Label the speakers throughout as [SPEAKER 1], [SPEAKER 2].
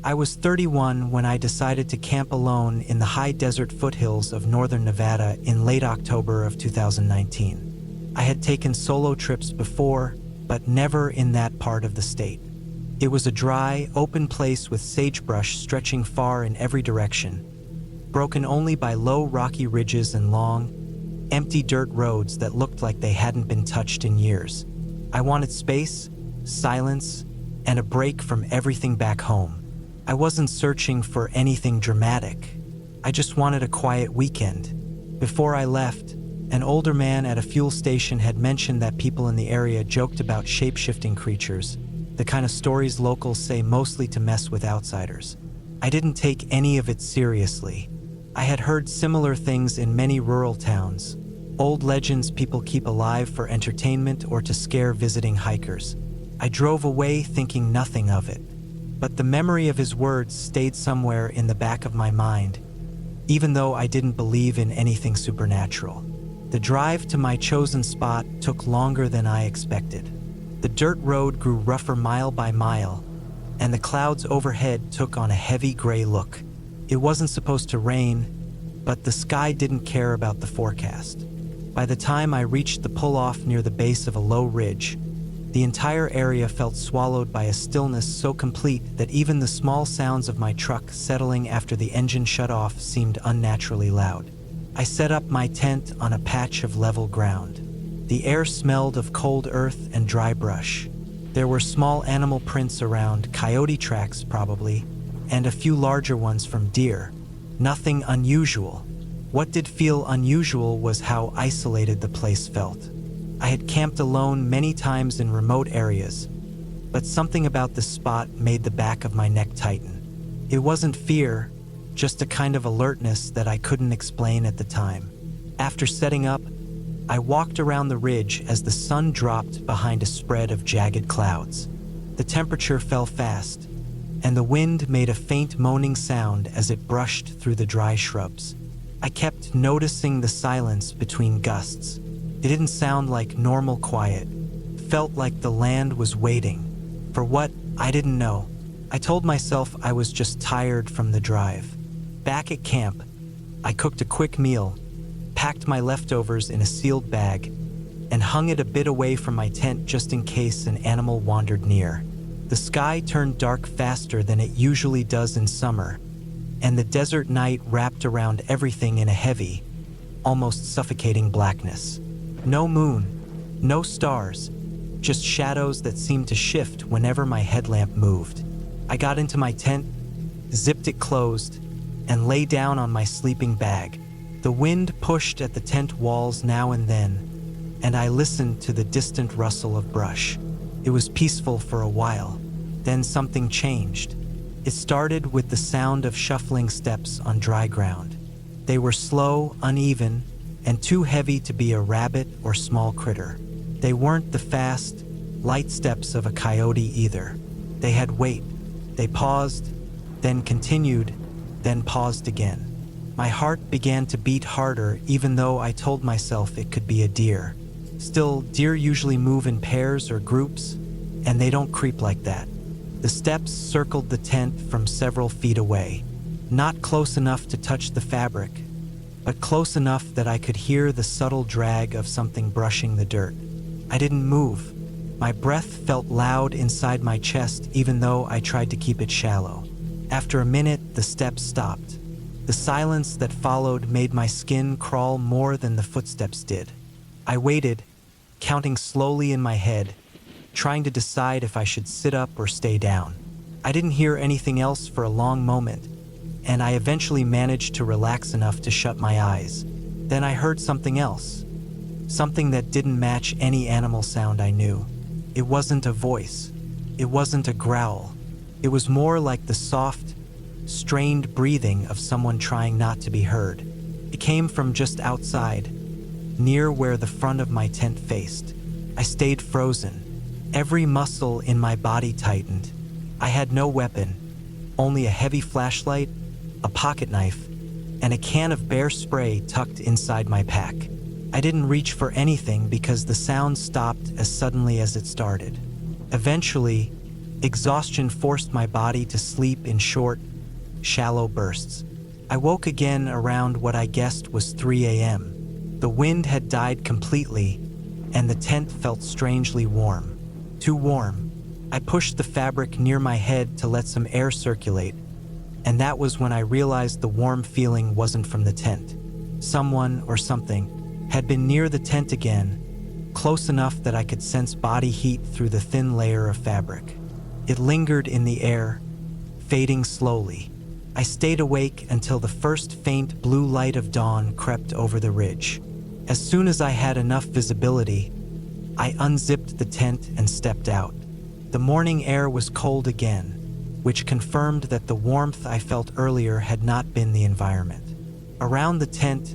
[SPEAKER 1] I was 31 when I decided to camp alone in the high desert foothills of northern Nevada in late October of 2019. I had taken solo trips before, but never in that part of the state. It was a dry, open place with sagebrush stretching far in every direction, broken only by low rocky ridges and long, empty dirt roads that looked like they hadn't been touched in years. I wanted space, silence, and a break from everything back home. I wasn't searching for anything dramatic. I just wanted a quiet weekend. Before I left, an older man at a fuel station had mentioned that people in the area joked about shape-shifting creatures, the kind of stories locals say mostly to mess with outsiders. I didn't take any of it seriously. I had heard similar things in many rural towns, old legends people keep alive for entertainment or to scare visiting hikers. I drove away thinking nothing of it. But the memory of his words stayed somewhere in the back of my mind, even though I didn't believe in anything supernatural. The drive to my chosen spot took longer than I expected. The dirt road grew rougher mile by mile, and the clouds overhead took on a heavy gray look. It wasn't supposed to rain, but the sky didn't care about the forecast. By the time I reached the pull-off near the base of a low ridge, the entire area felt swallowed by a stillness so complete that even the small sounds of my truck settling after the engine shut off seemed unnaturally loud. I set up my tent on a patch of level ground. The air smelled of cold earth and dry brush. There were small animal prints around, coyote tracks probably, and a few larger ones from deer. Nothing unusual. What did feel unusual was how isolated the place felt. I had camped alone many times in remote areas, but something about this spot made the back of my neck tighten. It wasn't fear, just a kind of alertness that I couldn't explain at the time. After setting up, I walked around the ridge as the sun dropped behind a spread of jagged clouds. The temperature fell fast, and the wind made a faint moaning sound as it brushed through the dry shrubs. I kept noticing the silence between gusts. It didn't sound like normal quiet. It felt like the land was waiting. For what? I didn't know. I told myself I was just tired from the drive. Back at camp, I cooked a quick meal, packed my leftovers in a sealed bag, and hung it a bit away from my tent just in case an animal wandered near. The sky turned dark faster than it usually does in summer, and the desert night wrapped around everything in a heavy, almost suffocating blackness. No moon, no stars, just shadows that seemed to shift whenever my headlamp moved. I got into my tent, zipped it closed, and lay down on my sleeping bag. The wind pushed at the tent walls now and then, and I listened to the distant rustle of brush. It was peaceful for a while. Then something changed. It started with the sound of shuffling steps on dry ground. They were slow, uneven, and too heavy to be a rabbit or small critter. They weren't the fast, light steps of a coyote either. They had weight. They paused, then continued, then paused again. My heart began to beat harder even though I told myself it could be a deer. Still, deer usually move in pairs or groups, and they don't creep like that. The steps circled the tent from several feet away, not close enough to touch the fabric, but close enough that I could hear the subtle drag of something brushing the dirt. I didn't move. My breath felt loud inside my chest even though I tried to keep it shallow. After a minute, the steps stopped. The silence that followed made my skin crawl more than the footsteps did. I waited, counting slowly in my head, trying to decide if I should sit up or stay down. I didn't hear anything else for a long moment, and I eventually managed to relax enough to shut my eyes. Then I heard something else, something that didn't match any animal sound I knew. It wasn't a voice. It wasn't a growl. It was more like the soft, strained breathing of someone trying not to be heard. It came from just outside, near where the front of my tent faced. I stayed frozen. Every muscle in my body tightened. I had no weapon, only a heavy flashlight, a pocket knife, and a can of bear spray tucked inside my pack. I didn't reach for anything because the sound stopped as suddenly as it started. Eventually, Exhaustion forced my body to sleep in short, shallow bursts. I woke again around what I guessed was 3 a.m. The wind had died completely, and the tent felt strangely warm. Too warm. I pushed the fabric near my head to let some air circulate, and that was when I realized the warm feeling wasn't from the tent. Someone or something had been near the tent again, close enough that I could sense body heat through the thin layer of fabric. It lingered in the air, fading slowly. I stayed awake until the first faint blue light of dawn crept over the ridge. As soon as I had enough visibility, I unzipped the tent and stepped out. The morning air was cold again, which confirmed that the warmth I felt earlier had not been the environment. Around the tent,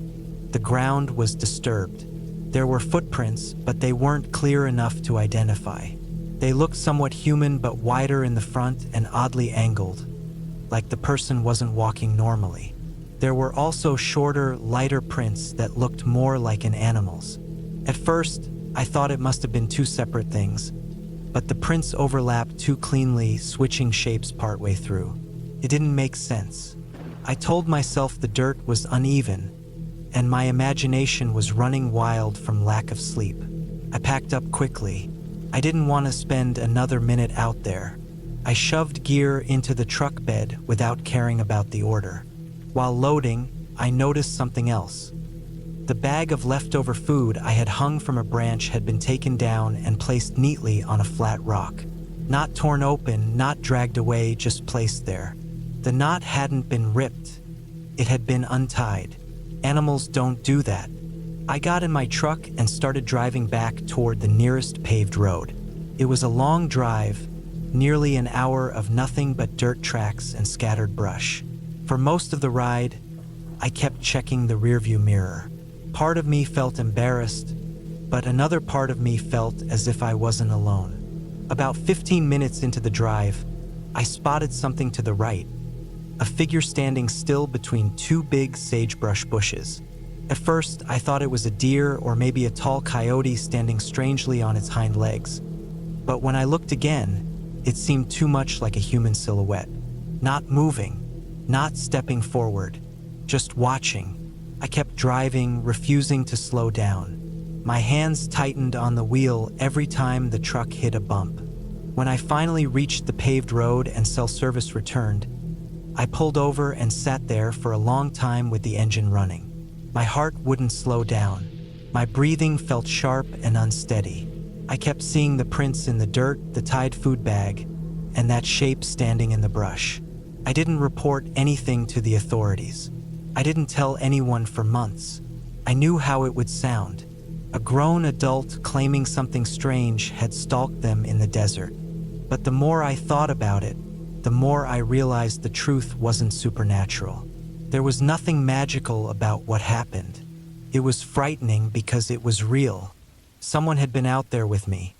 [SPEAKER 1] the ground was disturbed. There were footprints, but they weren't clear enough to identify. They looked somewhat human but wider in the front and oddly angled, like the person wasn't walking normally. There were also shorter, lighter prints that looked more like an animal's. At first, I thought it must have been two separate things, but the prints overlapped too cleanly, switching shapes partway through. It didn't make sense. I told myself the dirt was uneven, and my imagination was running wild from lack of sleep. I packed up quickly. I didn't want to spend another minute out there. I shoved gear into the truck bed without caring about the order. While loading, I noticed something else. The bag of leftover food I had hung from a branch had been taken down and placed neatly on a flat rock. Not torn open, not dragged away, just placed there. The knot hadn't been ripped. It had been untied. Animals don't do that. I got in my truck and started driving back toward the nearest paved road. It was a long drive, nearly an hour of nothing but dirt tracks and scattered brush. For most of the ride, I kept checking the rearview mirror. Part of me felt embarrassed, but another part of me felt as if I wasn't alone. About 15 minutes into the drive, I spotted something to the right, a figure standing still between two big sagebrush bushes. At first, I thought it was a deer or maybe a tall coyote standing strangely on its hind legs. But when I looked again, it seemed too much like a human silhouette. Not moving, not stepping forward, just watching. I kept driving, refusing to slow down. My hands tightened on the wheel every time the truck hit a bump. When I finally reached the paved road and cell service returned, I pulled over and sat there for a long time with the engine running. My heart wouldn't slow down. My breathing felt sharp and unsteady. I kept seeing the prints in the dirt, the tied food bag, and that shape standing in the brush. I didn't report anything to the authorities. I didn't tell anyone for months. I knew how it would sound. A grown adult claiming something strange had stalked them in the desert. But the more I thought about it, the more I realized the truth wasn't supernatural. There was nothing magical about what happened. It was frightening because it was real. Someone had been out there with me.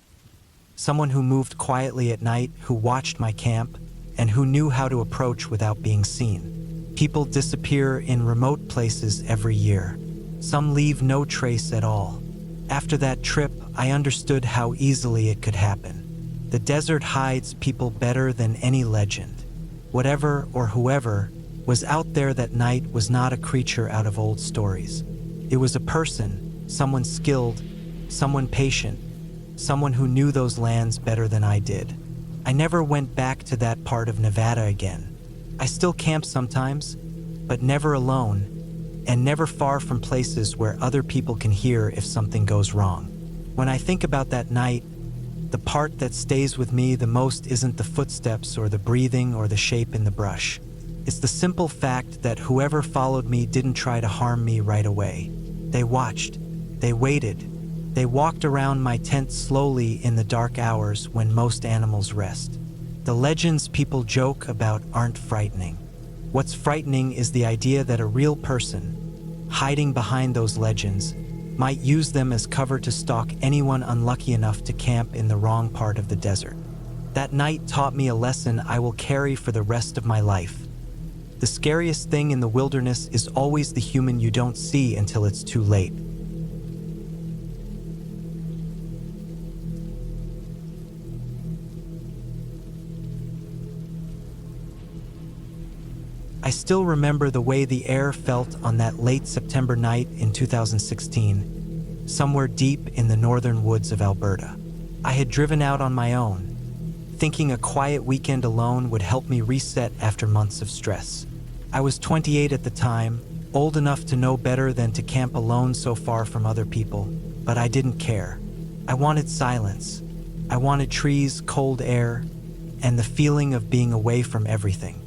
[SPEAKER 1] Someone who moved quietly at night, who watched my camp, and who knew how to approach without being seen. People disappear in remote places every year. Some leave no trace at all. After that trip, I understood how easily it could happen. The desert hides people better than any legend. Whatever or whoever was out there that night was not a creature out of old stories. It was a person, someone skilled, someone patient, someone who knew those lands better than I did. I never went back to that part of Nevada again. I still camp sometimes, but never alone, and never far from places where other people can hear if something goes wrong. When I think about that night, the part that stays with me the most isn't the footsteps or the breathing or the shape in the brush. It's the simple fact that whoever followed me didn't try to harm me right away. They watched, they waited, they walked around my tent slowly in the dark hours when most animals rest. The legends people joke about aren't frightening. What's frightening is the idea that a real person, hiding behind those legends, might use them as cover to stalk anyone unlucky enough to camp in the wrong part of the desert. That night taught me a lesson I will carry for the rest of my life. The scariest thing in the wilderness is always the human you don't see until it's too late. I still remember the way the air felt on that late September night in 2016, somewhere deep in the northern woods of Alberta. I had driven out on my own, thinking a quiet weekend alone would help me reset after months of stress. I was 28 at the time, old enough to know better than to camp alone so far from other people, but I didn't care. I wanted silence. I wanted trees, cold air, and the feeling of being away from everything.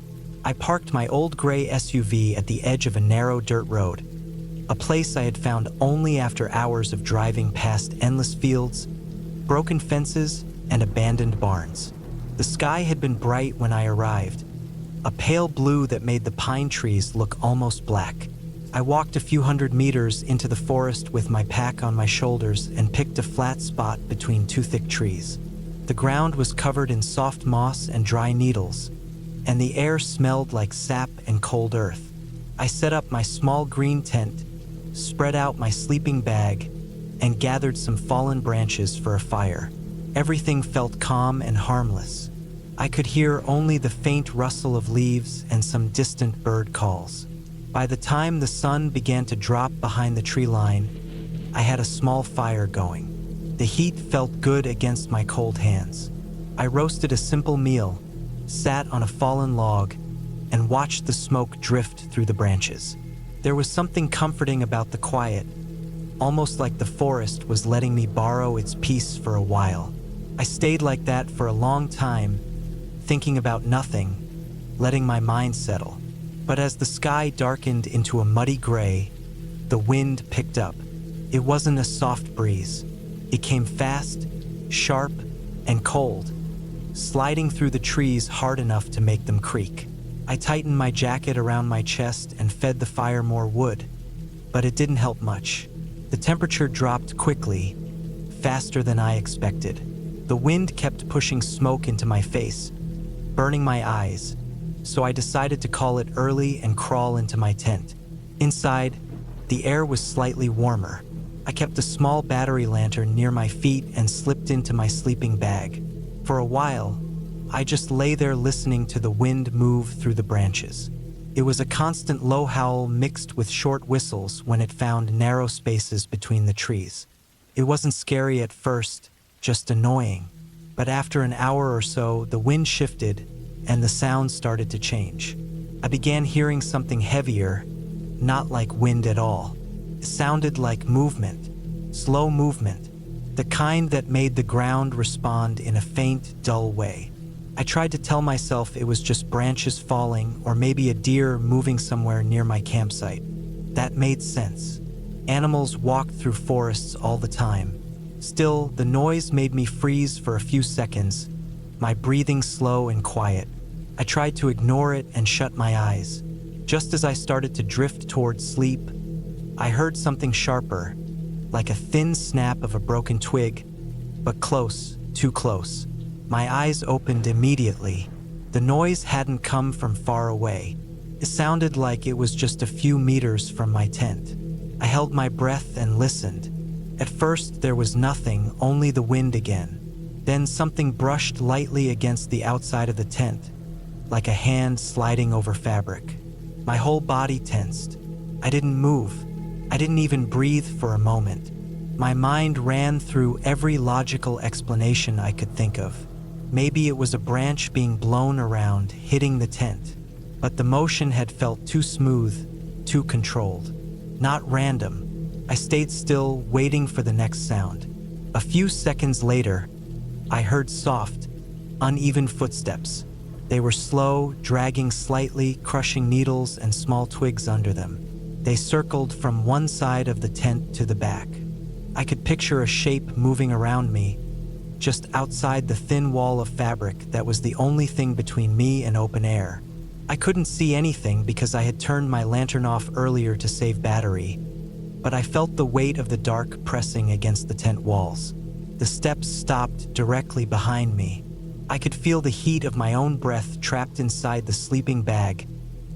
[SPEAKER 1] I parked my old gray SUV at the edge of a narrow dirt road, a place I had found only after hours of driving past endless fields, broken fences, and abandoned barns. The sky had been bright when I arrived, a pale blue that made the pine trees look almost black. I walked a few hundred meters into the forest with my pack on my shoulders and picked a flat spot between two thick trees. The ground was covered in soft moss and dry needles, and the air smelled like sap and cold earth. I set up my small green tent, spread out my sleeping bag, and gathered some fallen branches for a fire. Everything felt calm and harmless. I could hear only the faint rustle of leaves and some distant bird calls. By the time the sun began to drop behind the tree line, I had a small fire going. The heat felt good against my cold hands. I roasted a simple meal, sat on a fallen log, and watched the smoke drift through the branches. There was something comforting about the quiet, almost like the forest was letting me borrow its peace for a while. I stayed like that for a long time, thinking about nothing, letting my mind settle. But as the sky darkened into a muddy gray, the wind picked up. It wasn't a soft breeze. It came fast, sharp, and cold, sliding through the trees hard enough to make them creak. I tightened my jacket around my chest and fed the fire more wood, but it didn't help much. The temperature dropped quickly, faster than I expected. The wind kept pushing smoke into my face, burning my eyes, so I decided to call it early and crawl into my tent. Inside, the air was slightly warmer. I kept a small battery lantern near my feet and slipped into my sleeping bag. For a while, I just lay there listening to the wind move through the branches. It was a constant low howl mixed with short whistles when it found narrow spaces between the trees. It wasn't scary at first, just annoying. But after an hour or so, the wind shifted and the sound started to change. I began hearing something heavier, not like wind at all. It sounded like movement, slow movement, the kind that made the ground respond in a faint, dull way. I tried to tell myself it was just branches falling or maybe a deer moving somewhere near my campsite. That made sense. Animals walked through forests all the time. Still, the noise made me freeze for a few seconds, my breathing slow and quiet. I tried to ignore it and shut my eyes. Just as I started to drift towards sleep, I heard something sharper, like a thin snap of a broken twig, but close, too close. My eyes opened immediately. The noise hadn't come from far away. It sounded like it was just a few meters from my tent. I held my breath and listened. At first, there was nothing, only the wind again. Then something brushed lightly against the outside of the tent, like a hand sliding over fabric. My whole body tensed. I didn't move. I didn't even breathe for a moment. My mind ran through every logical explanation I could think of. Maybe it was a branch being blown around, hitting the tent. But the motion had felt too smooth, too controlled. Not random. I stayed still, waiting for the next sound. A few seconds later, I heard soft, uneven footsteps. They were slow, dragging slightly, crushing needles and small twigs under them. They circled from one side of the tent to the back. I could picture a shape moving around me, just outside the thin wall of fabric that was the only thing between me and open air. I couldn't see anything because I had turned my lantern off earlier to save battery, but I felt the weight of the dark pressing against the tent walls. The steps stopped directly behind me. I could feel the heat of my own breath trapped inside the sleeping bag,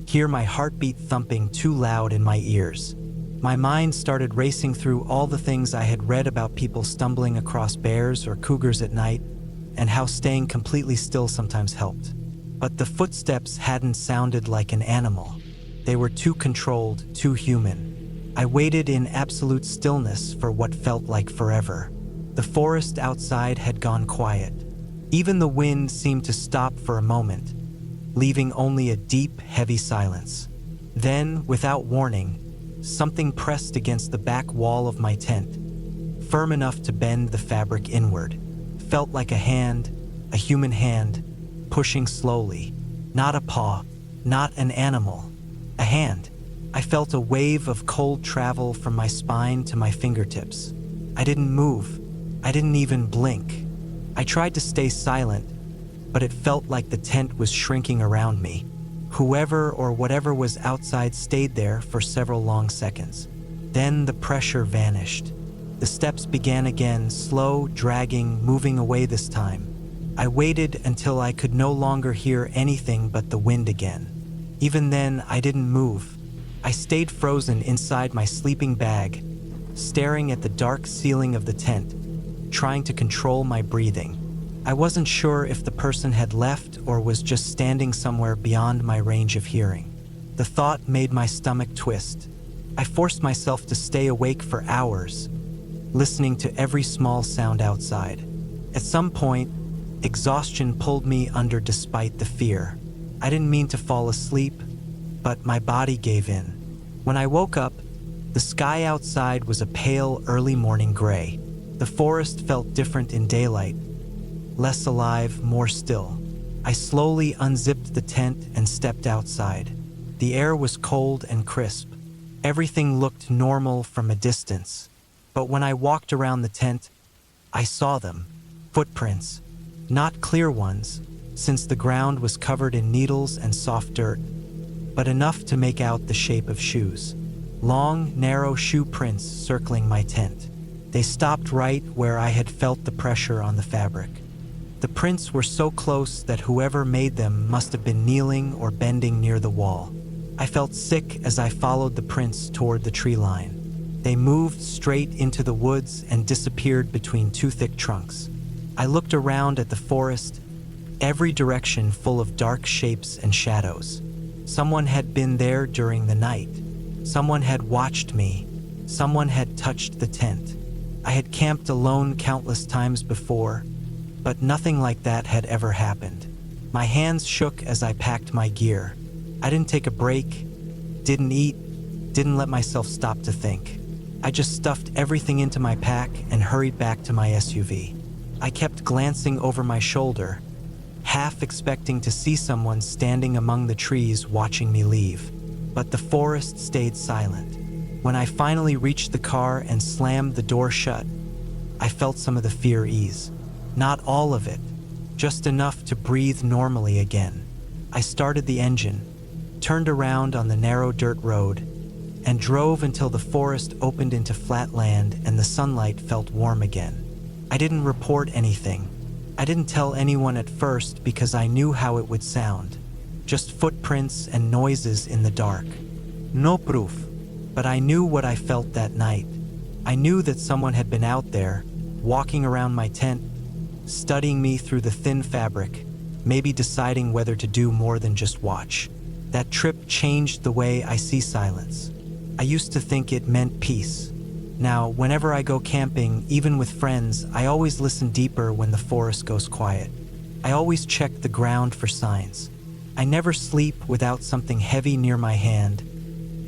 [SPEAKER 1] hear my heartbeat thumping too loud in my ears. My mind started racing through all the things I had read about people stumbling across bears or cougars at night, and how staying completely still sometimes helped. But the footsteps hadn't sounded like an animal. They were too controlled, too human. I waited in absolute stillness for what felt like forever. The forest outside had gone quiet. Even the wind seemed to stop for a moment, leaving only a deep, heavy silence. Then, without warning, something pressed against the back wall of my tent, firm enough to bend the fabric inward. Felt like a hand, a human hand, pushing slowly. Not a paw, not an animal, a hand. I felt a wave of cold travel from my spine to my fingertips. I didn't move. I didn't even blink. I tried to stay silent, but it felt like the tent was shrinking around me. Whoever or whatever was outside stayed there for several long seconds. Then the pressure vanished. The steps began again, slow, dragging, moving away this time. I waited until I could no longer hear anything but the wind again. Even then, I didn't move. I stayed frozen inside my sleeping bag, staring at the dark ceiling of the tent, trying to control my breathing. I wasn't sure if the person had left or was just standing somewhere beyond my range of hearing. The thought made my stomach twist. I forced myself to stay awake for hours, listening to every small sound outside. At some point, exhaustion pulled me under despite the fear. I didn't mean to fall asleep, but my body gave in. When I woke up, the sky outside was a pale, early morning gray. The forest felt different in daylight, less alive, more still. I slowly unzipped the tent and stepped outside. The air was cold and crisp. Everything looked normal from a distance. But when I walked around the tent, I saw them. Footprints. Not clear ones, since the ground was covered in needles and soft dirt, but enough to make out the shape of shoes. Long, narrow shoe prints circling my tent. They stopped right where I had felt the pressure on the fabric. The prints were so close that whoever made them must have been kneeling or bending near the wall. I felt sick as I followed the prints toward the tree line. They moved straight into the woods and disappeared between two thick trunks. I looked around at the forest, every direction full of dark shapes and shadows. Someone had been there during the night. Someone had watched me. Someone had touched the tent. I had camped alone countless times before, but nothing like that had ever happened. My hands shook as I packed my gear. I didn't take a break, didn't eat, didn't let myself stop to think. I just stuffed everything into my pack and hurried back to my SUV. I kept glancing over my shoulder, half expecting to see someone standing among the trees watching me leave. But the forest stayed silent. When I finally reached the car and slammed the door shut, I felt some of the fear ease. Not all of it, just enough to breathe normally again. I started the engine, turned around on the narrow dirt road, and drove until the forest opened into flat land and the sunlight felt warm again. I didn't report anything. I didn't tell anyone at first because I knew how it would sound. Just footprints and noises in the dark. No proof. But I knew what I felt that night. I knew that someone had been out there, walking around my tent, studying me through the thin fabric, maybe deciding whether to do more than just watch. That trip changed the way I see silence. I used to think it meant peace. Now, whenever I go camping, even with friends, I always listen deeper when the forest goes quiet. I always check the ground for signs. I never sleep without something heavy near my hand,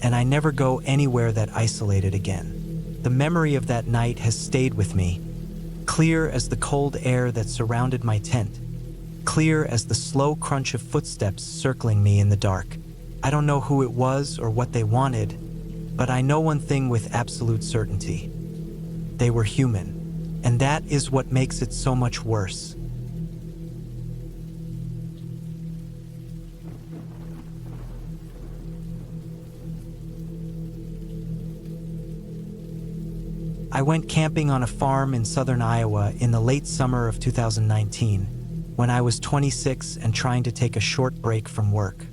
[SPEAKER 1] and I never go anywhere that isolated again. The memory of that night has stayed with me, clear as the cold air that surrounded my tent, clear as the slow crunch of footsteps circling me in the dark. I don't know who it was or what they wanted, but I know one thing with absolute certainty. They were human, and that is what makes it so much worse. I went camping on a farm in southern Iowa in the late summer of 2019, when I was 26 and trying to take a short break from work.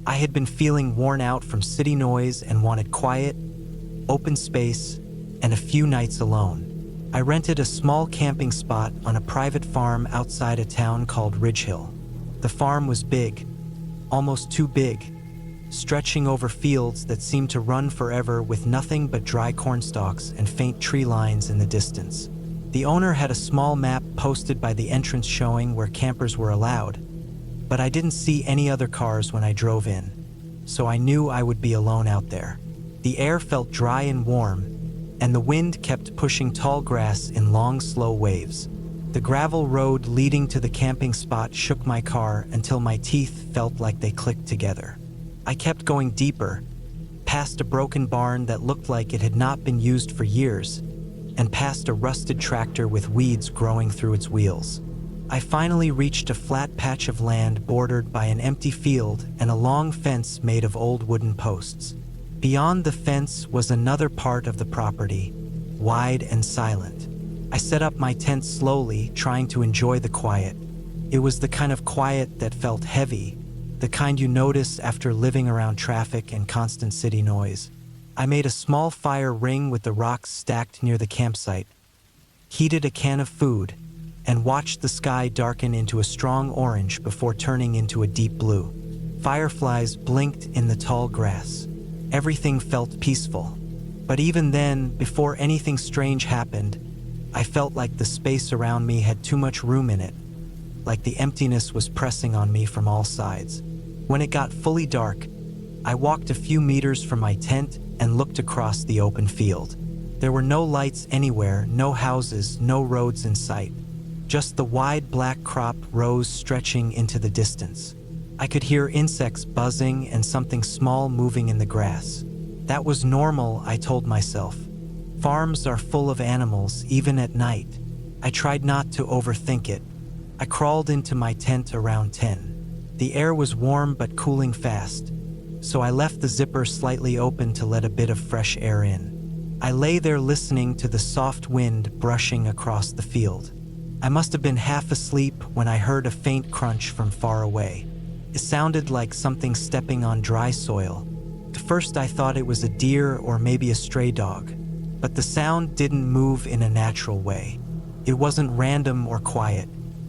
[SPEAKER 1] I had been feeling worn out from city noise and wanted quiet, open space, and a few nights alone. I rented a small camping spot on a private farm outside a town called Ridge Hill. The farm was big, almost too big, stretching over fields that seemed to run forever with nothing but dry cornstalks and faint tree lines in the distance. The owner had a small map posted by the entrance showing where campers were allowed, but I didn't see any other cars when I drove in, so I knew I would be alone out there. The air felt dry and warm, and the wind kept pushing tall grass in long, slow waves. The gravel road leading to the camping spot shook my car until my teeth felt like they clicked together. I kept going deeper, past a broken barn that looked like it had not been used for years, and past a rusted tractor with weeds growing through its wheels. I finally reached a flat patch of land bordered by an empty field and a long fence made of old wooden posts. Beyond the fence was another part of the property, wide and silent. I set up my tent slowly, trying to enjoy the quiet. It was the kind of quiet that felt heavy, the kind you notice after living around traffic and constant city noise. I made a small fire ring with the rocks stacked near the campsite, heated a can of food, and watched the sky darken into a strong orange before turning into a deep blue. Fireflies blinked in the tall grass. Everything felt peaceful. But even then, before anything strange happened, I felt like the space around me had too much room in it, like the emptiness was pressing on me from all sides. When it got fully dark, I walked a few meters from my tent and looked across the open field. There were no lights anywhere, no houses, no roads in sight. Just the wide black crop rose stretching into the distance. I could hear insects buzzing and something small moving in the grass. That was normal, I told myself. Farms are full of animals, even at night. I tried not to overthink it. I crawled into my tent around 10. The air was warm but cooling fast, so I left the zipper slightly open to let a bit of fresh air in. I lay there listening to the soft wind brushing across the field. I must have been half asleep when I heard a faint crunch from far away. It sounded like something stepping on dry soil. At first I thought it was a deer or maybe a stray dog, but the sound didn't move in a natural way. It wasn't random or quiet.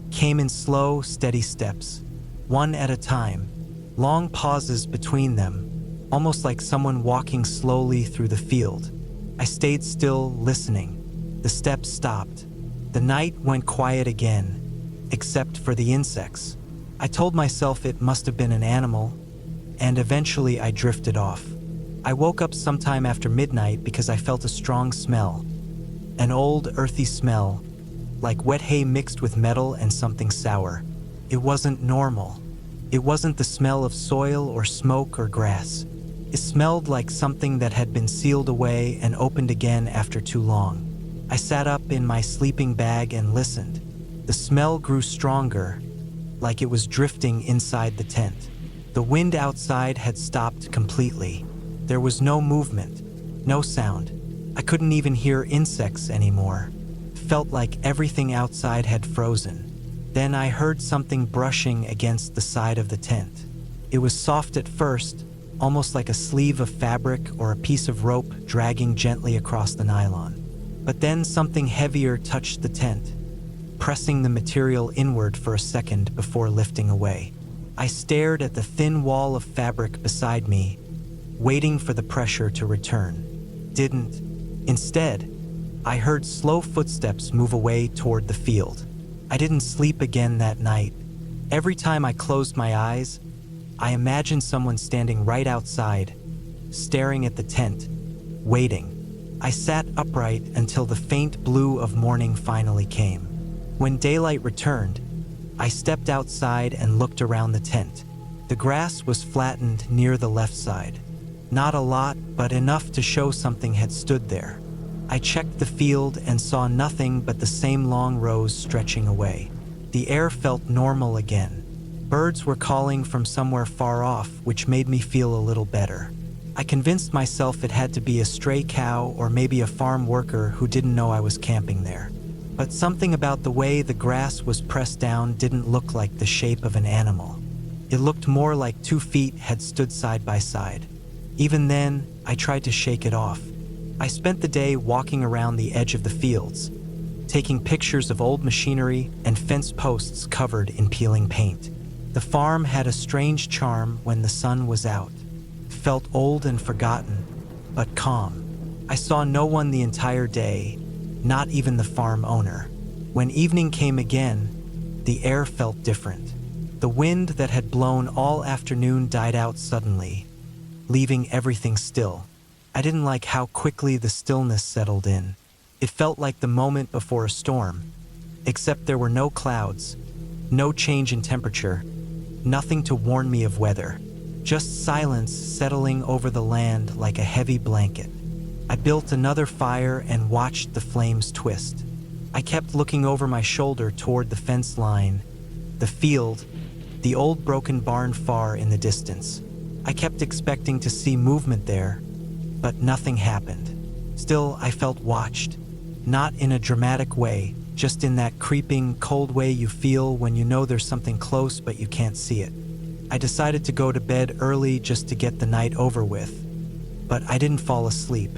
[SPEAKER 1] It came in slow, steady steps, one at a time, long pauses between them, almost like someone walking slowly through the field. I stayed still, listening. The steps stopped. The night went quiet again, except for the insects. I told myself it must have been an animal, and eventually I drifted off. I woke up sometime after midnight because I felt a strong smell, an old, earthy smell, like wet hay mixed with metal and something sour. It wasn't normal. It wasn't the smell of soil or smoke or grass. It smelled like something that had been sealed away and opened again after too long. I sat up in my sleeping bag and listened. The smell grew stronger, like it was drifting inside the tent. The wind outside had stopped completely. There was no movement, no sound. I couldn't even hear insects anymore. It felt like everything outside had frozen. Then I heard something brushing against the side of the tent. It was soft at first, almost like a sleeve of fabric or a piece of rope dragging gently across the nylon. But then something heavier touched the tent, pressing the material inward for a second before lifting away. I stared at the thin wall of fabric beside me, waiting for the pressure to return. Didn't. Instead, I heard slow footsteps move away toward the field. I didn't sleep again that night. Every time I closed my eyes, I imagined someone standing right outside, staring at the tent, waiting. I sat upright until the faint blue of morning finally came. When daylight returned, I stepped outside and looked around the tent. The grass was flattened near the left side. Not a lot, but enough to show something had stood there. I checked the field and saw nothing but the same long rows stretching away. The air felt normal again. Birds were calling from somewhere far off, which made me feel a little better. I convinced myself it had to be a stray cow or maybe a farm worker who didn't know I was camping there. But something about the way the grass was pressed down didn't look like the shape of an animal. It looked more like 2 feet had stood side by side. Even then, I tried to shake it off. I spent the day walking around the edge of the fields, taking pictures of old machinery and fence posts covered in peeling paint. The farm had a strange charm when the sun was out. It felt old and forgotten, but calm. I saw no one the entire day, not even the farm owner. When evening came again, the air felt different. The wind that had blown all afternoon died out suddenly, leaving everything still. I didn't like how quickly the stillness settled in. It felt like the moment before a storm, except there were no clouds, no change in temperature, nothing to warn me of weather. Just silence settling over the land like a heavy blanket. I built another fire and watched the flames twist. I kept looking over my shoulder toward the fence line, the field, the old broken barn far in the distance. I kept expecting to see movement there, but nothing happened. Still, I felt watched. Not in a dramatic way, just in that creeping, cold way you feel when you know there's something close but you can't see it. I decided to go to bed early just to get the night over with, but I didn't fall asleep.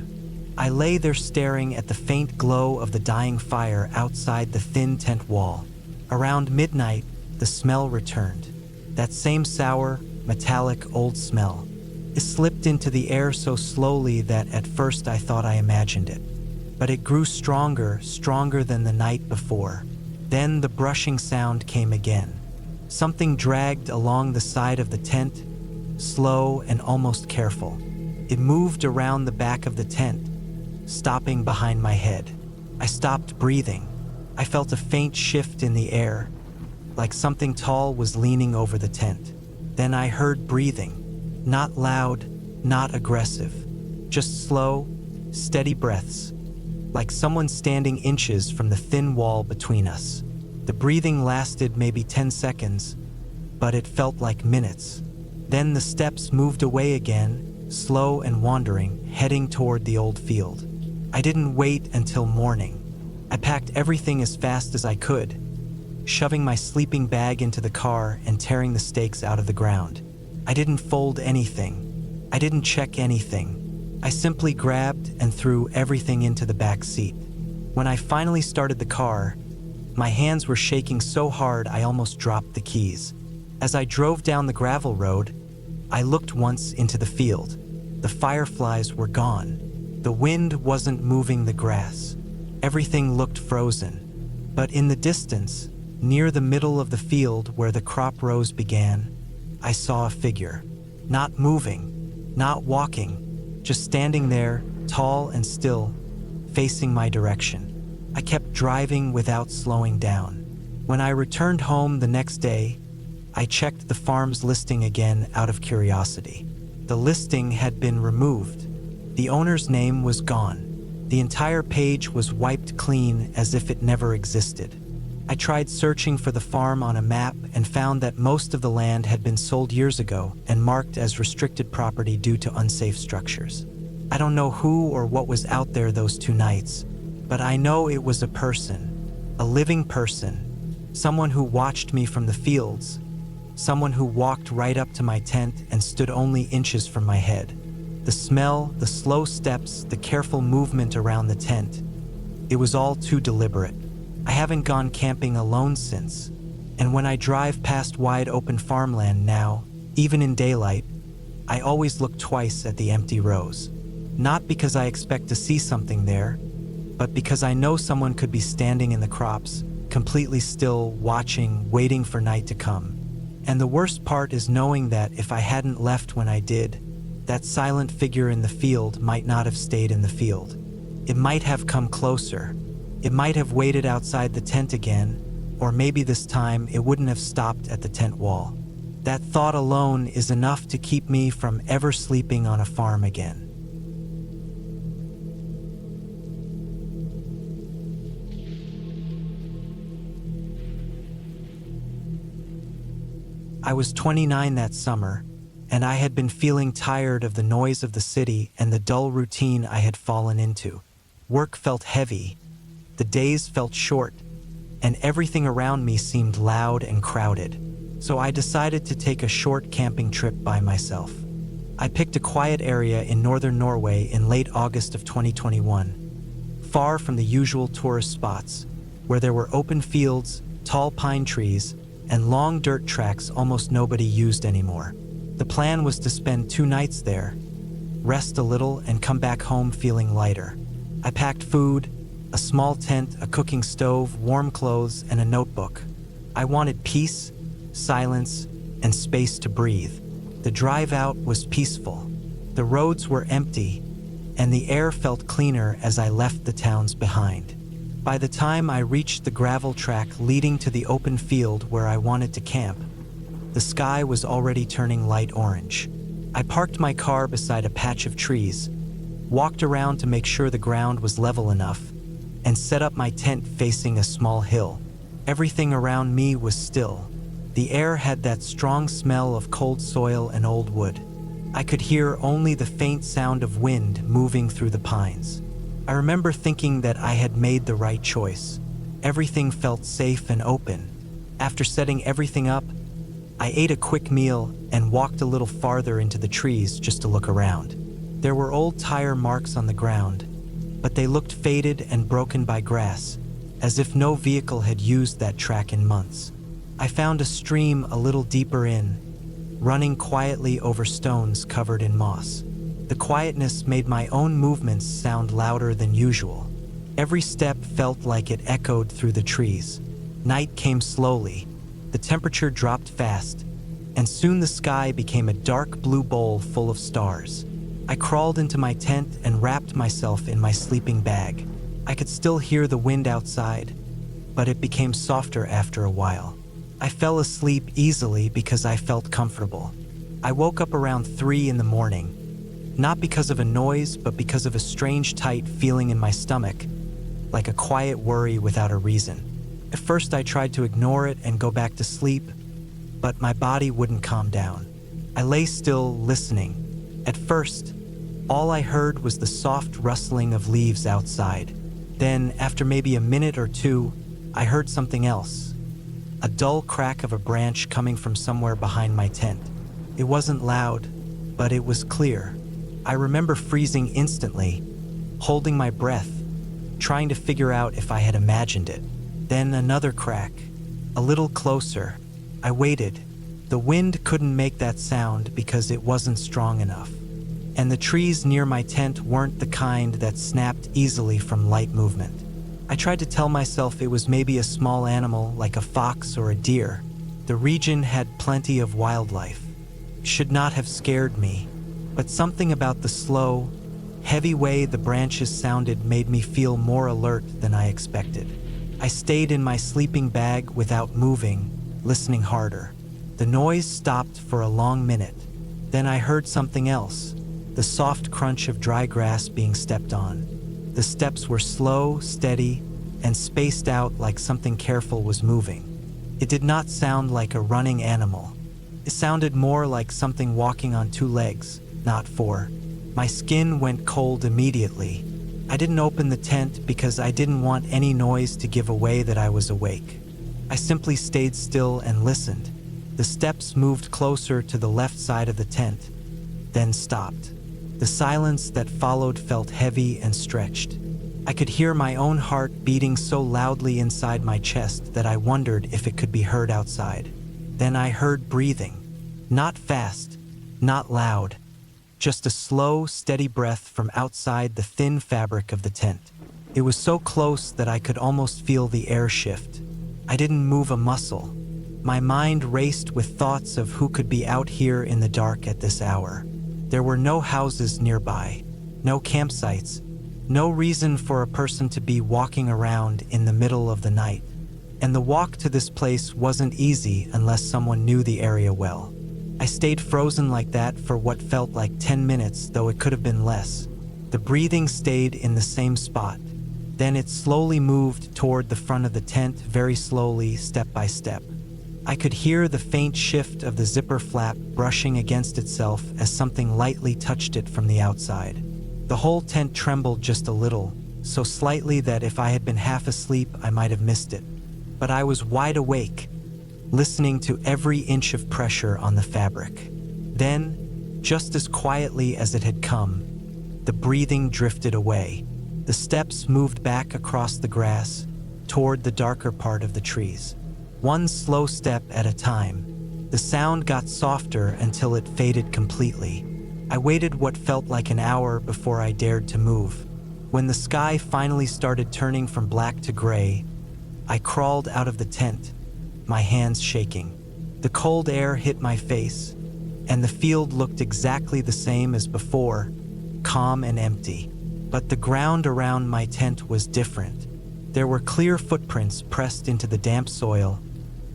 [SPEAKER 1] I lay there staring at the faint glow of the dying fire outside the thin tent wall. Around midnight, the smell returned. That same sour, metallic old smell. It slipped into the air so slowly that at first I thought I imagined it. But it grew stronger, stronger than the night before. Then the brushing sound came again. Something dragged along the side of the tent, slow and almost careful. It moved around the back of the tent, stopping behind my head. I stopped breathing. I felt a faint shift in the air, like something tall was leaning over the tent. Then I heard breathing, not loud, not aggressive, just slow, steady breaths, like someone standing inches from the thin wall between us. The breathing lasted maybe 10 seconds, but it felt like minutes. Then the steps moved away again, slow and wandering, heading toward the old field. I didn't wait until morning. I packed everything as fast as I could, shoving my sleeping bag into the car and tearing the stakes out of the ground. I didn't fold anything. I didn't check anything. I simply grabbed and threw everything into the back seat. When I finally started the car, my hands were shaking so hard I almost dropped the keys. As I drove down the gravel road, I looked once into the field. The fireflies were gone. The wind wasn't moving the grass. Everything looked frozen. But in the distance, near the middle of the field where the crop rows began, I saw a figure. Not moving, not walking, just standing there, tall and still, facing my direction. I kept driving without slowing down. When I returned home the next day, I checked the farm's listing again out of curiosity. The listing had been removed. The owner's name was gone. The entire page was wiped clean as if it never existed. I tried searching for the farm on a map and found that most of the land had been sold years ago and marked as restricted property due to unsafe structures. I don't know who or what was out there those 2 nights, but I know it was a person, a living person, someone who watched me from the fields, someone who walked right up to my tent and stood only inches from my head. The smell, the slow steps, the careful movement around the tent, it was all too deliberate. I haven't gone camping alone since, and when I drive past wide open farmland now, even in daylight, I always look twice at the empty rows. Not because I expect to see something there, but because I know someone could be standing in the crops, completely still, watching, waiting for night to come. And the worst part is knowing that if I hadn't left when I did, that silent figure in the field might not have stayed in the field. It might have come closer. It might have waited outside the tent again, or maybe this time it wouldn't have stopped at the tent wall. That thought alone is enough to keep me from ever sleeping on a farm again. I was 29 that summer, and I had been feeling tired of the noise of the city and the dull routine I had fallen into. Work felt heavy, the days felt short, and everything around me seemed loud and crowded. So I decided to take a short camping trip by myself. I picked a quiet area in northern Norway in late August of 2021, far from the usual tourist spots, where there were open fields, tall pine trees, and long dirt tracks almost nobody used anymore. The plan was to spend 2 nights there, rest a little, and come back home feeling lighter. I packed food, a small tent, a cooking stove, warm clothes, and a notebook. I wanted peace, silence, and space to breathe. The drive out was peaceful. The roads were empty, and the air felt cleaner as I left the towns behind. By the time I reached the gravel track leading to the open field where I wanted to camp, the sky was already turning light orange. I parked my car beside a patch of trees, walked around to make sure the ground was level enough, and set up my tent facing a small hill. Everything around me was still. The air had that strong smell of cold soil and old wood. I could hear only the faint sound of wind moving through the pines. I remember thinking that I had made the right choice. Everything felt safe and open. After setting everything up, I ate a quick meal and walked a little farther into the trees just to look around. There were old tire marks on the ground, but they looked faded and broken by grass, as if no vehicle had used that track in months. I found a stream a little deeper in, running quietly over stones covered in moss. The quietness made my own movements sound louder than usual. Every step felt like it echoed through the trees. Night came slowly. The temperature dropped fast, and soon the sky became a dark blue bowl full of stars. I crawled into my tent and wrapped myself in my sleeping bag. I could still hear the wind outside, but it became softer after a while. I fell asleep easily because I felt comfortable. I woke up around 3 in the morning, not because of a noise, but because of a strange tight feeling in my stomach, like a quiet worry without a reason. At first I tried to ignore it and go back to sleep, but my body wouldn't calm down. I lay still, listening. At first, all I heard was the soft rustling of leaves outside. Then, after maybe a minute or two, I heard something else. A dull crack of a branch coming from somewhere behind my tent. It wasn't loud, but it was clear. I remember freezing instantly, holding my breath, trying to figure out if I had imagined it. Then another crack, a little closer. I waited. The wind couldn't make that sound because it wasn't strong enough. And the trees near my tent weren't the kind that snapped easily from light movement. I tried to tell myself it was maybe a small animal like a fox or a deer. The region had plenty of wildlife. Should not have scared me. But something about the slow, heavy way the branches sounded made me feel more alert than I expected. I stayed in my sleeping bag without moving, listening harder. The noise stopped for a long minute. Then I heard something else, the soft crunch of dry grass being stepped on. The steps were slow, steady, and spaced out like something careful was moving. It did not sound like a running animal. It sounded more like something walking on 2 legs, not 4. My skin went cold immediately. I didn't open the tent because I didn't want any noise to give away that I was awake. I simply stayed still and listened. The steps moved closer to the left side of the tent, then stopped. The silence that followed felt heavy and stretched. I could hear my own heart beating so loudly inside my chest that I wondered if it could be heard outside. Then I heard breathing. Not fast, not loud. Just a slow, steady breath from outside the thin fabric of the tent. It was so close that I could almost feel the air shift. I didn't move a muscle. My mind raced with thoughts of who could be out here in the dark at this hour. There were no houses nearby, no campsites, no reason for a person to be walking around in the middle of the night. And the walk to this place wasn't easy unless someone knew the area well. I stayed frozen like that for what felt like 10 minutes, though it could have been less. The breathing stayed in the same spot. Then it slowly moved toward the front of the tent, very slowly, step by step. I could hear the faint shift of the zipper flap brushing against itself as something lightly touched it from the outside. The whole tent trembled just a little, so slightly that if I had been half asleep, I might have missed it. But I was wide awake, listening to every inch of pressure on the fabric. Then, just as quietly as it had come, the breathing drifted away. The steps moved back across the grass, toward the darker part of the trees. one slow step at a time. The sound got softer until it faded completely. I waited what felt like an hour before I dared to move. When the sky finally started turning from black to gray, I crawled out of the tent, my hands shaking. The cold air hit my face, and the field looked exactly the same as before, calm and empty. But the ground around my tent was different. There were clear footprints pressed into the damp soil,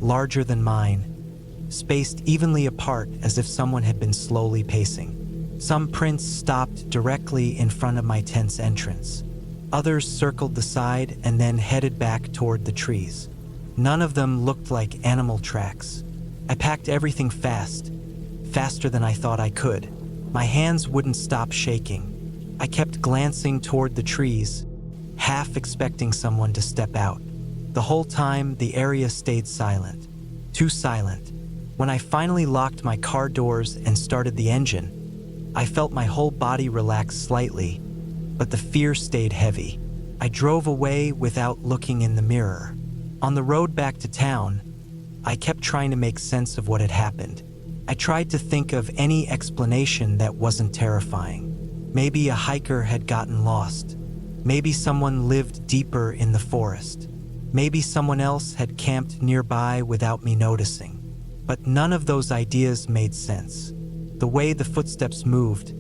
[SPEAKER 1] larger than mine, spaced evenly apart as if someone had been slowly pacing. Some prints stopped directly in front of my tent's entrance. Others circled the side and then headed back toward the trees. None of them looked like animal tracks. I packed everything fast, faster than I thought I could. My hands wouldn't stop shaking. I kept glancing toward the trees, half expecting someone to step out. The whole time, the area stayed silent. Too silent. When I finally locked my car doors and started the engine, I felt my whole body relax slightly, but the fear stayed heavy. I drove away without looking in the mirror. On the road back to town, I kept trying to make sense of what had happened. I tried to think of any explanation that wasn't terrifying. Maybe a hiker had gotten lost. Maybe someone lived deeper in the forest. Maybe someone else had camped nearby without me noticing. But none of those ideas made sense. The way the footsteps moved,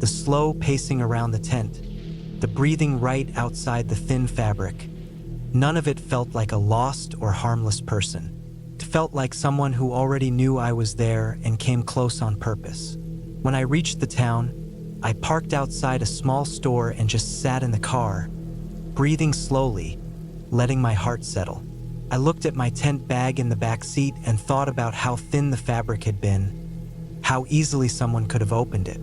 [SPEAKER 1] the slow pacing around the tent, the breathing right outside the thin fabric, none of it felt like a lost or harmless person. It felt like someone who already knew I was there and came close on purpose. When I reached the town, I parked outside a small store and just sat in the car, breathing slowly, letting my heart settle. I looked at my tent bag in the back seat and thought about how thin the fabric had been, how easily someone could have opened it.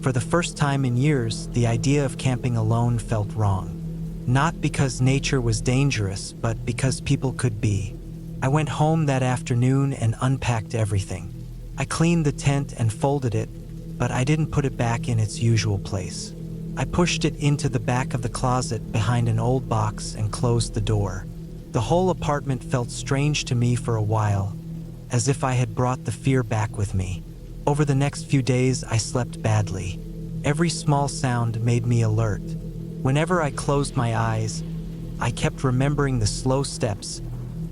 [SPEAKER 1] For the first time in years, the idea of camping alone felt wrong. Not because nature was dangerous, but because people could be. I went home that afternoon and unpacked everything. I cleaned the tent and folded it, but I didn't put it back in its usual place. I pushed it into the back of the closet behind an old box and closed the door. The whole apartment felt strange to me for a while, as if I had brought the fear back with me. Over the next few days, I slept badly. Every small sound made me alert. Whenever I closed my eyes, I kept remembering the slow steps,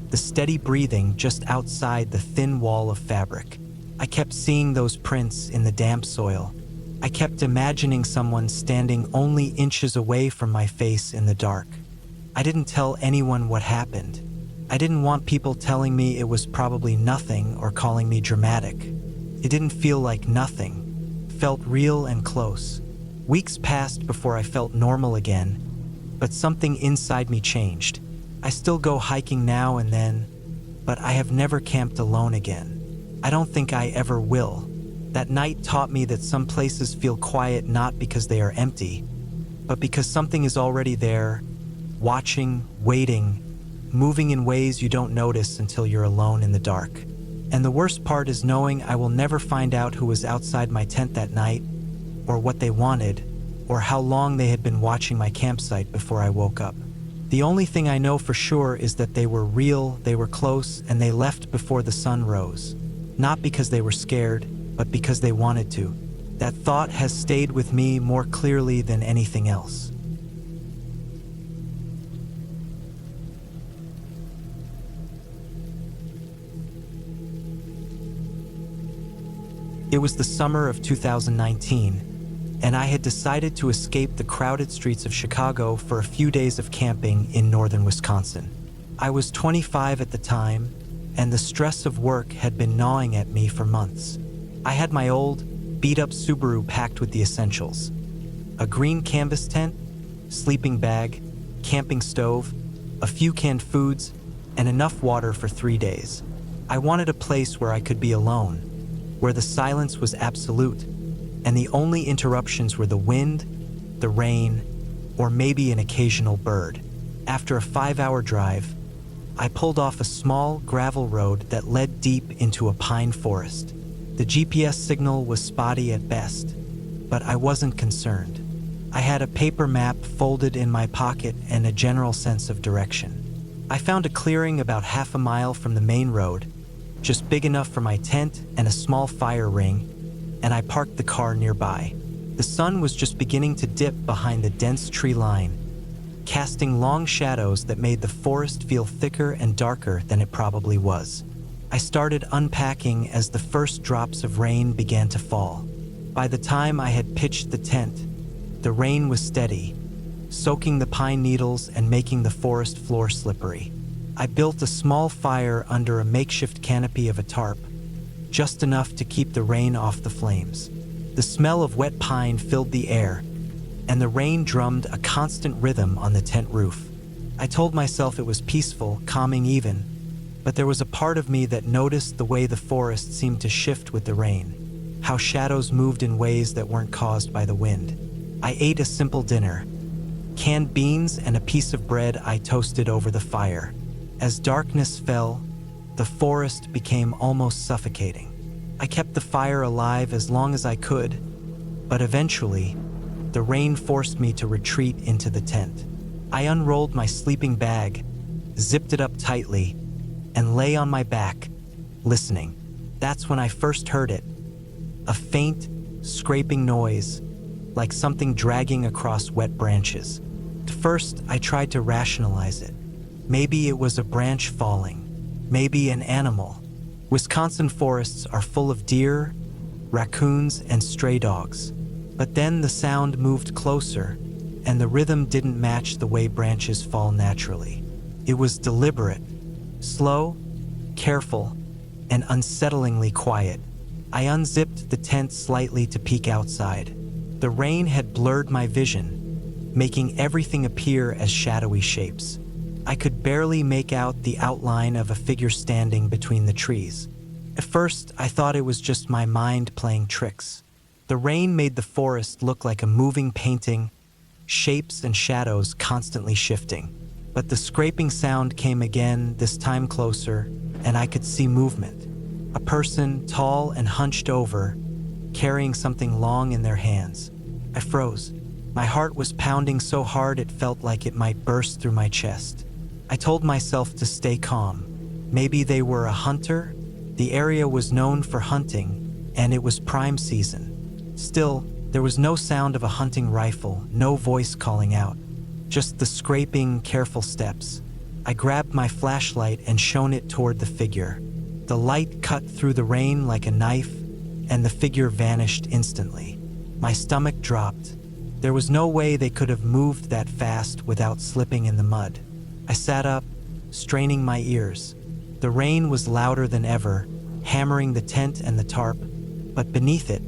[SPEAKER 1] the steady breathing just outside the thin wall of fabric. I kept seeing those prints in the damp soil. I kept imagining someone standing only inches away from my face in the dark. I didn't tell anyone what happened. I didn't want people telling me it was probably nothing or calling me dramatic. It didn't feel like nothing. It felt real and close. Weeks passed before I felt normal again, but something inside me changed. I still go hiking now and then, but I have never camped alone again. I don't think I ever will. That night taught me that some places feel quiet not because they are empty, but because something is already there, watching, waiting, moving in ways you don't notice until you're alone in the dark. And the worst part is knowing I will never find out who was outside my tent that night, or what they wanted, or how long they had been watching my campsite before I woke up. The only thing I know for sure is that they were real, they were close, and they left before the sun rose. Not because they were scared, but because they wanted to. That thought has stayed with me more clearly than anything else. It was the summer of 2019, and I had decided to escape the crowded streets of Chicago for a few days of camping in northern Wisconsin. I was 25 at the time, and the stress of work had been gnawing at me for months. I had my old, beat-up Subaru packed with the essentials: a green canvas tent, sleeping bag, camping stove, a few canned foods, and enough water for 3 days. I wanted a place where I could be alone, where the silence was absolute, and the only interruptions were the wind, the rain, or maybe an occasional bird. After a 5-hour drive, I pulled off a small gravel road that led deep into a pine forest. The GPS signal was spotty at best, but I wasn't concerned. I had a paper map folded in my pocket and a general sense of direction. I found a clearing about half a mile from the main road, just big enough for my tent and a small fire ring, and I parked the car nearby. The sun was just beginning to dip behind the dense tree line, casting long shadows that made the forest feel thicker and darker than it probably was. I started unpacking as the first drops of rain began to fall. By the time I had pitched the tent, the rain was steady, soaking the pine needles and making the forest floor slippery. I built a small fire under a makeshift canopy of a tarp, just enough to keep the rain off the flames. The smell of wet pine filled the air, and the rain drummed a constant rhythm on the tent roof. I told myself it was peaceful, calming even, but there was a part of me that noticed the way the forest seemed to shift with the rain, how shadows moved in ways that weren't caused by the wind. I ate a simple dinner, canned beans and a piece of bread I toasted over the fire. As darkness fell, the forest became almost suffocating. I kept the fire alive as long as I could, but eventually, the rain forced me to retreat into the tent. I unrolled my sleeping bag, zipped it up tightly, and lay on my back, listening. That's when I first heard it, a faint, scraping noise, like something dragging across wet branches. At first, I tried to rationalize it. Maybe it was a branch falling, maybe an animal. Wisconsin forests are full of deer, raccoons, and stray dogs. But then the sound moved closer, and the rhythm didn't match the way branches fall naturally. It was deliberate, slow, careful, and unsettlingly quiet. I unzipped the tent slightly to peek outside. The rain had blurred my vision, making everything appear as shadowy shapes. I could barely make out the outline of a figure standing between the trees. At first, I thought it was just my mind playing tricks. The rain made the forest look like a moving painting, shapes and shadows constantly shifting. But the scraping sound came again, this time closer, and I could see movement. A person, tall and hunched over, carrying something long in their hands. I froze. My heart was pounding so hard it felt like it might burst through my chest. I told myself to stay calm. Maybe they were a hunter. The area was known for hunting, and it was prime season. Still, there was no sound of a hunting rifle, no voice calling out. Just the scraping, careful steps. I grabbed my flashlight and shone it toward the figure. The light cut through the rain like a knife, and the figure vanished instantly. My stomach dropped. There was no way they could have moved that fast without slipping in the mud. I sat up, straining my ears. The rain was louder than ever, hammering the tent and the tarp, but beneath it,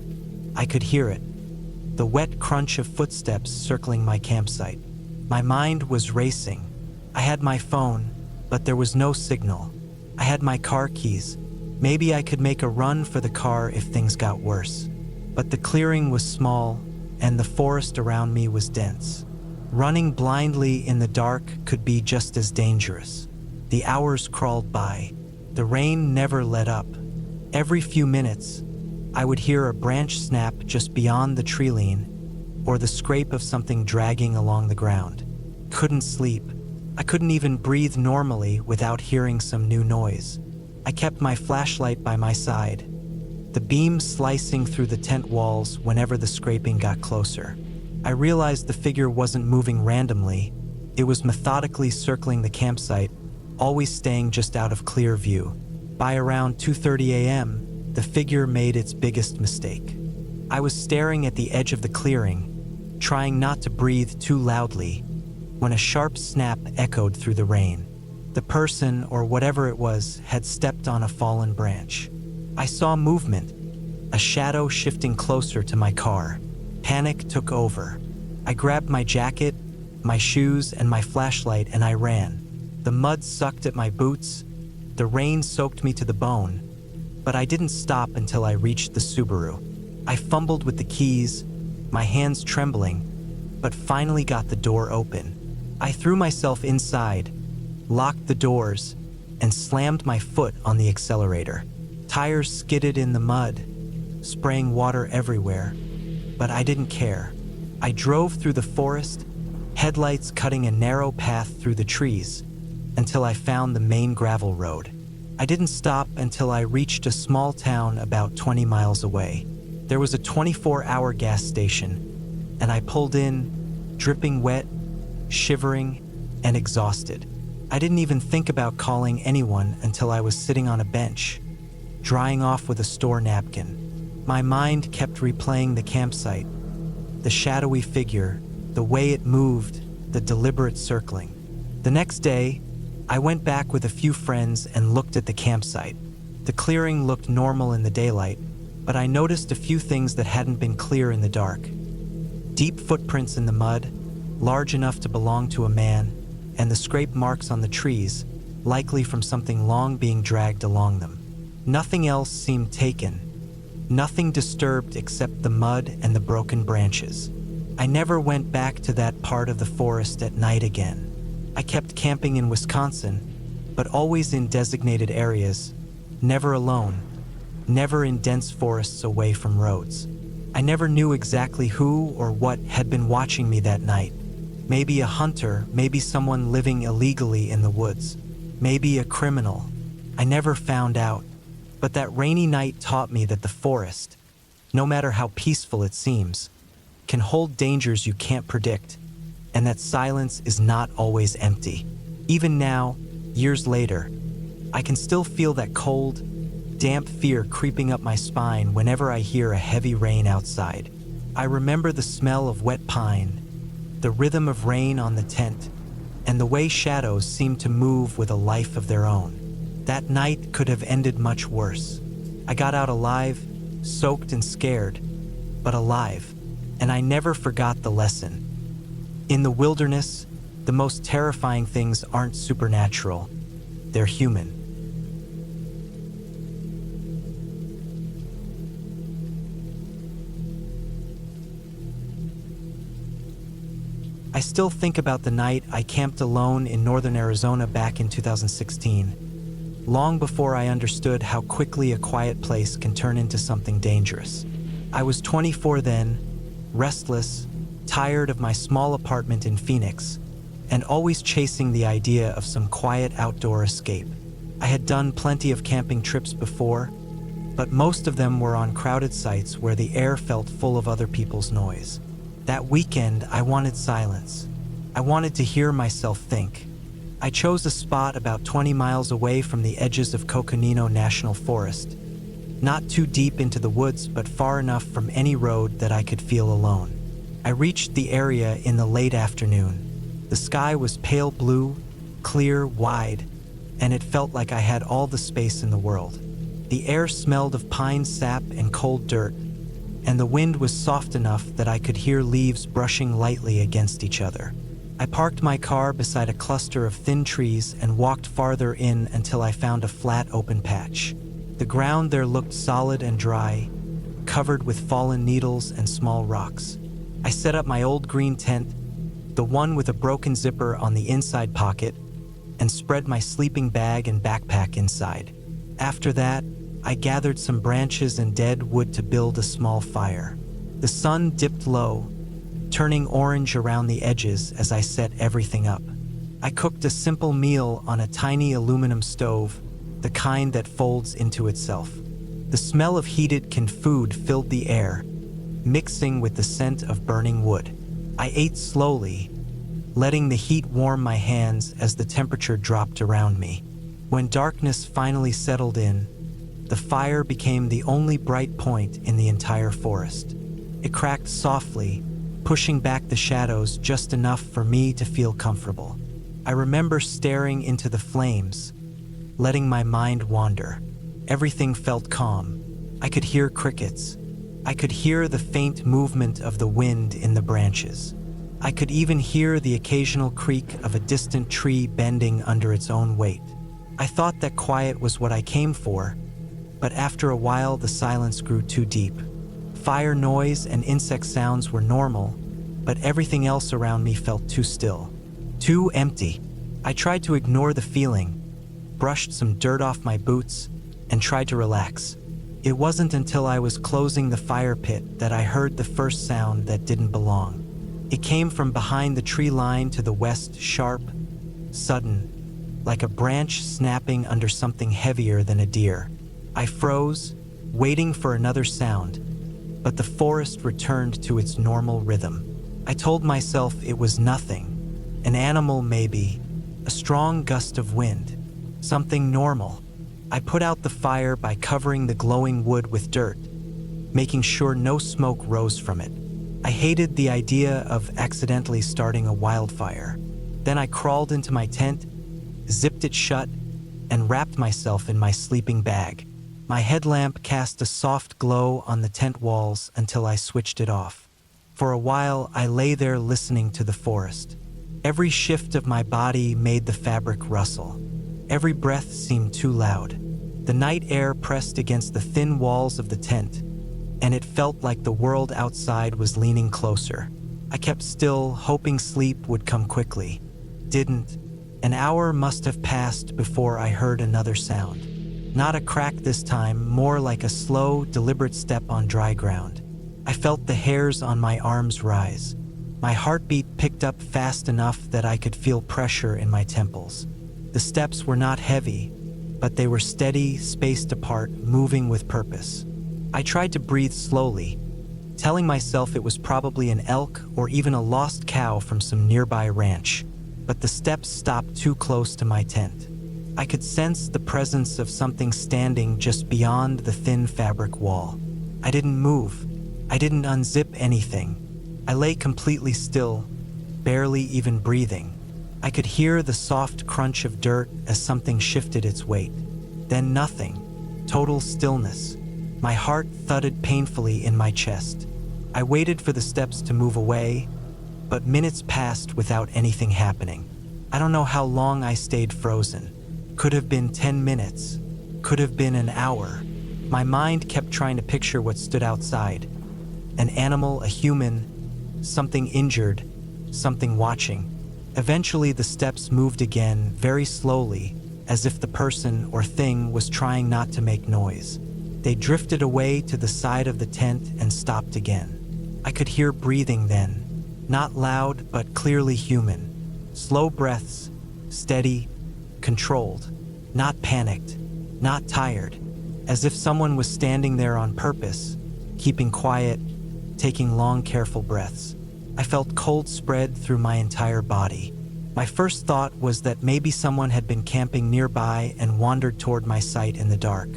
[SPEAKER 1] I could hear it. The wet crunch of footsteps circling my campsite. My mind was racing. I had my phone, but there was no signal. I had my car keys. Maybe I could make a run for the car if things got worse. But the clearing was small, and the forest around me was dense. Running blindly in the dark could be just as dangerous. The hours crawled by. The rain never let up. Every few minutes, I would hear a branch snap just beyond the tree lean, or the scrape of something dragging along the ground. Couldn't sleep. I couldn't even breathe normally without hearing some new noise. I kept my flashlight by my side, the beam slicing through the tent walls whenever the scraping got closer. I realized the figure wasn't moving randomly. It was methodically circling the campsite, always staying just out of clear view. By around 2:30 a.m., the figure made its biggest mistake. I was staring at the edge of the clearing, trying not to breathe too loudly, when a sharp snap echoed through the rain. The person, or whatever it was, had stepped on a fallen branch. I saw movement, a shadow shifting closer to my car. Panic took over. I grabbed my jacket, my shoes, and my flashlight, and I ran. The mud sucked at my boots. The rain soaked me to the bone. But I didn't stop until I reached the Subaru. I fumbled with the keys, my hands trembling, but finally got the door open. I threw myself inside, locked the doors, and slammed my foot on the accelerator. Tires skidded in the mud, spraying water everywhere, but I didn't care. I drove through the forest, headlights cutting a narrow path through the trees, until I found the main gravel road. I didn't stop until I reached a small town about 20 miles away. There was a 24-hour gas station, and I pulled in, dripping wet, shivering, and exhausted. I didn't even think about calling anyone until I was sitting on a bench, drying off with a store napkin. My mind kept replaying the campsite, the shadowy figure, the way it moved, the deliberate circling. The next day, I went back with a few friends and looked at the campsite. The clearing looked normal in the daylight, but I noticed a few things that hadn't been clear in the dark. Deep footprints in the mud, large enough to belong to a man, and the scrape marks on the trees, likely from something long being dragged along them. Nothing else seemed taken. Nothing disturbed except the mud and the broken branches. I never went back to that part of the forest at night again. I kept camping in Wisconsin, but always in designated areas, never alone, never in dense forests away from roads. I never knew exactly who or what had been watching me that night. Maybe a hunter, maybe someone living illegally in the woods, maybe a criminal. I never found out. But that rainy night taught me that the forest, no matter how peaceful it seems, can hold dangers you can't predict, and that silence is not always empty. Even now, years later, I can still feel that cold, damp fear creeping up my spine whenever I hear a heavy rain outside. I remember the smell of wet pine, the rhythm of rain on the tent, and the way shadows seem to move with a life of their own. That night could have ended much worse. I got out alive, soaked and scared, but alive, and I never forgot the lesson. In the wilderness, the most terrifying things aren't supernatural, they're human. I still think about the night I camped alone in northern Arizona back in 2016, long before I understood how quickly a quiet place can turn into something dangerous. I was 24 then, restless, tired of my small apartment in Phoenix, and always chasing the idea of some quiet outdoor escape. I had done plenty of camping trips before, but most of them were on crowded sites where the air felt full of other people's noise. That weekend, I wanted silence. I wanted to hear myself think. I chose a spot about 20 miles away from the edges of Coconino National Forest, not too deep into the woods, but far enough from any road that I could feel alone. I reached the area in the late afternoon. The sky was pale blue, clear, wide, and it felt like I had all the space in the world. The air smelled of pine sap and cold dirt, and the wind was soft enough that I could hear leaves brushing lightly against each other. I parked my car beside a cluster of thin trees and walked farther in until I found a flat, open patch. The ground there looked solid and dry, covered with fallen needles and small rocks. I set up my old green tent, the one with a broken zipper on the inside pocket, and spread my sleeping bag and backpack inside. After that, I gathered some branches and dead wood to build a small fire. The sun dipped low, turning orange around the edges as I set everything up. I cooked a simple meal on a tiny aluminum stove, the kind that folds into itself. The smell of heated canned food filled the air, mixing with the scent of burning wood. I ate slowly, letting the heat warm my hands as the temperature dropped around me. When darkness finally settled in, the fire became the only bright point in the entire forest. It cracked softly, pushing back the shadows just enough for me to feel comfortable. I remember staring into the flames, letting my mind wander. Everything felt calm. I could hear crickets. I could hear the faint movement of the wind in the branches. I could even hear the occasional creak of a distant tree bending under its own weight. I thought that quiet was what I came for, but after a while the silence grew too deep. Fire noise and insect sounds were normal, but everything else around me felt too still, too empty. I tried to ignore the feeling, brushed some dirt off my boots, and tried to relax. It wasn't until I was closing the fire pit that I heard the first sound that didn't belong. It came from behind the tree line to the west, sharp, sudden, like a branch snapping under something heavier than a deer. I froze, waiting for another sound, but the forest returned to its normal rhythm. I told myself it was nothing, an animal maybe, a strong gust of wind, something normal. I put out the fire by covering the glowing wood with dirt, making sure no smoke rose from it. I hated the idea of accidentally starting a wildfire. Then I crawled into my tent, zipped it shut, and wrapped myself in my sleeping bag. My headlamp cast a soft glow on the tent walls until I switched it off. For a while, I lay there listening to the forest. Every shift of my body made the fabric rustle. Every breath seemed too loud. The night air pressed against the thin walls of the tent, and it felt like the world outside was leaning closer. I kept still, hoping sleep would come quickly. Didn't. An hour must have passed before I heard another sound. Not a crack this time, more like a slow, deliberate step on dry ground. I felt the hairs on my arms rise. My heartbeat picked up fast enough that I could feel pressure in my temples. The steps were not heavy, but they were steady, spaced apart, moving with purpose. I tried to breathe slowly, telling myself it was probably an elk or even a lost cow from some nearby ranch, but the steps stopped too close to my tent. I could sense the presence of something standing just beyond the thin fabric wall. I didn't move. I didn't unzip anything. I lay completely still, barely even breathing. I could hear the soft crunch of dirt as something shifted its weight. Then nothing. Total stillness. My heart thudded painfully in my chest. I waited for the steps to move away, but minutes passed without anything happening. I don't know how long I stayed frozen. Could have been 10 minutes. Could have been an hour. My mind kept trying to picture what stood outside. An animal, a human, something injured, something watching. Eventually the steps moved again, very slowly, as if the person or thing was trying not to make noise. They drifted away to the side of the tent and stopped again. I could hear breathing then, not loud but clearly human. Slow breaths, steady, controlled, not panicked, not tired, as if someone was standing there on purpose, keeping quiet, taking long, careful breaths. I felt cold spread through my entire body. My first thought was that maybe someone had been camping nearby and wandered toward my site in the dark.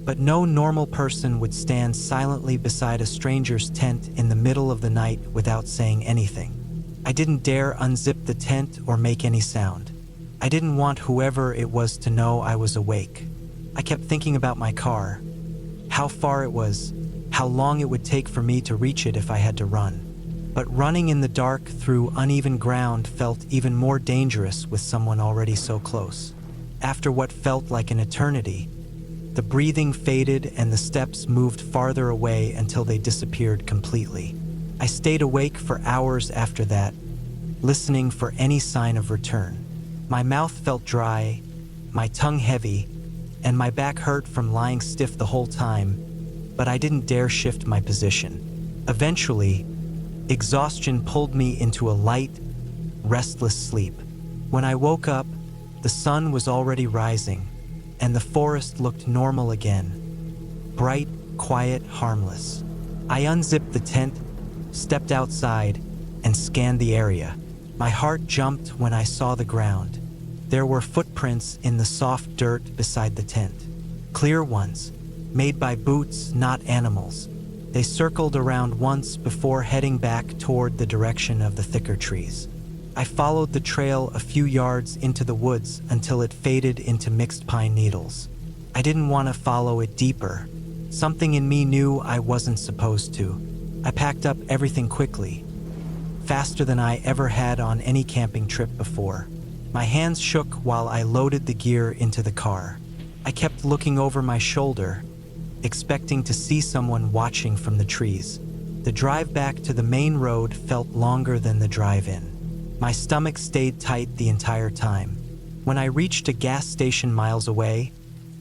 [SPEAKER 1] But no normal person would stand silently beside a stranger's tent in the middle of the night without saying anything. I didn't dare unzip the tent or make any sound. I didn't want whoever it was to know I was awake. I kept thinking about my car, how far it was, how long it would take for me to reach it if I had to run. But running in the dark through uneven ground felt even more dangerous with someone already so close. After what felt like an eternity, the breathing faded and the steps moved farther away until they disappeared completely. I stayed awake for hours after that, listening for any sign of return. My mouth felt dry, my tongue heavy, and my back hurt from lying stiff the whole time, but I didn't dare shift my position. Eventually, exhaustion pulled me into a light, restless sleep. When I woke up, the sun was already rising, and the forest looked normal again. Bright, quiet, harmless. I unzipped the tent, stepped outside, and scanned the area. My heart jumped when I saw the ground. There were footprints in the soft dirt beside the tent. Clear ones, made by boots, not animals. They circled around once before heading back toward the direction of the thicker trees. I followed the trail a few yards into the woods until it faded into mixed pine needles. I didn't want to follow it deeper. Something in me knew I wasn't supposed to. I packed up everything quickly, faster than I ever had on any camping trip before. My hands shook while I loaded the gear into the car. I kept looking over my shoulder, expecting to see someone watching from the trees. The drive back to the main road felt longer than the drive in. My stomach stayed tight the entire time. When I reached a gas station miles away,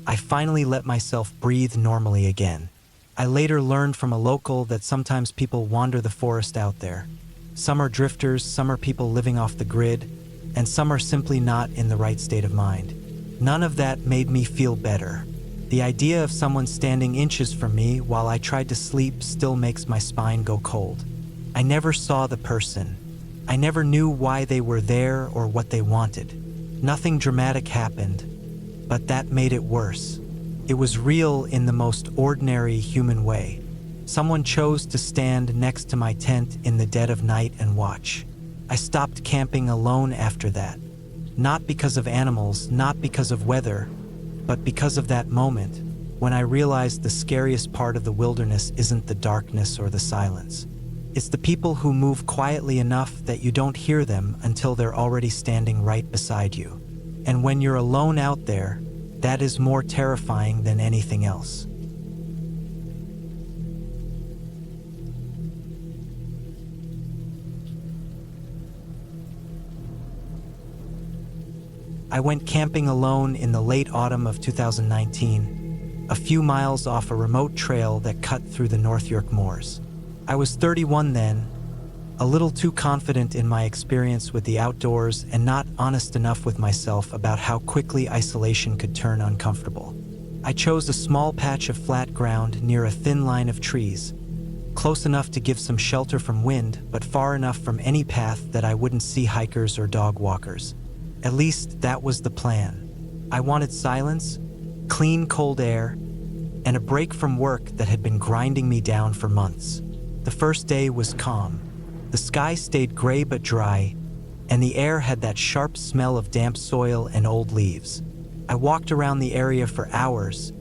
[SPEAKER 1] I finally let myself breathe normally again. I later learned from a local that sometimes people wander the forest out there. Some are drifters, some are people living off the grid, and some are simply not in the right state of mind. None of that made me feel better. The idea of someone standing inches from me while I tried to sleep still makes my spine go cold. I never saw the person. I never knew why they were there or what they wanted. Nothing dramatic happened, but that made it worse. It was real in the most ordinary human way. Someone chose to stand next to my tent in the dead of night and watch. I stopped camping alone after that. Not because of animals, not because of weather, but because of that moment when I realized the scariest part of the wilderness isn't the darkness or the silence. It's the people who move quietly enough that you don't hear them until they're already standing right beside you. And when you're alone out there, that is more terrifying than anything else. I went camping alone in the late autumn of 2019, a few miles off a remote trail that cut through the North York Moors. I was 31 then, a little too confident in my experience with the outdoors and not honest enough with myself about how quickly isolation could turn uncomfortable. I chose a small patch of flat ground near a thin line of trees, close enough to give some shelter from wind, but far enough from any path that I wouldn't see hikers or dog walkers. At least that was the plan. I wanted silence, clean, cold air, and a break from work that had been grinding me down for months. The first day was calm. The sky stayed gray but dry, and the air had that sharp smell of damp soil and old leaves. I walked around the area for hours,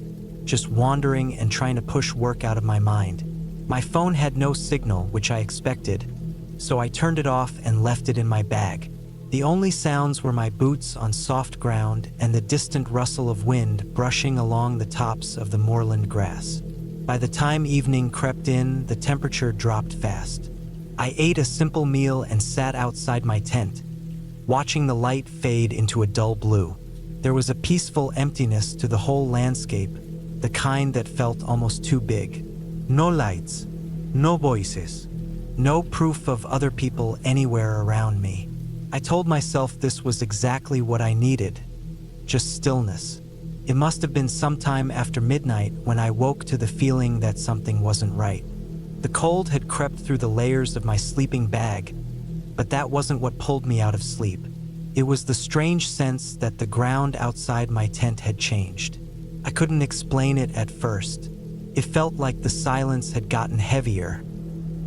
[SPEAKER 1] just wandering and trying to push work out of my mind. My phone had no signal, which I expected, so I turned it off and left it in my bag. The only sounds were my boots on soft ground and the distant rustle of wind brushing along the tops of the moorland grass. By the time evening crept in, the temperature dropped fast. I ate a simple meal and sat outside my tent, watching the light fade into a dull blue. There was a peaceful emptiness to the whole landscape, the kind that felt almost too big. No lights, no voices, no proof of other people anywhere around me. I told myself this was exactly what I needed, just stillness. It must have been sometime after midnight when I woke to the feeling that something wasn't right. The cold had crept through the layers of my sleeping bag, but that wasn't what pulled me out of sleep. It was the strange sense that the ground outside my tent had changed. I couldn't explain it at first. It felt like the silence had gotten heavier,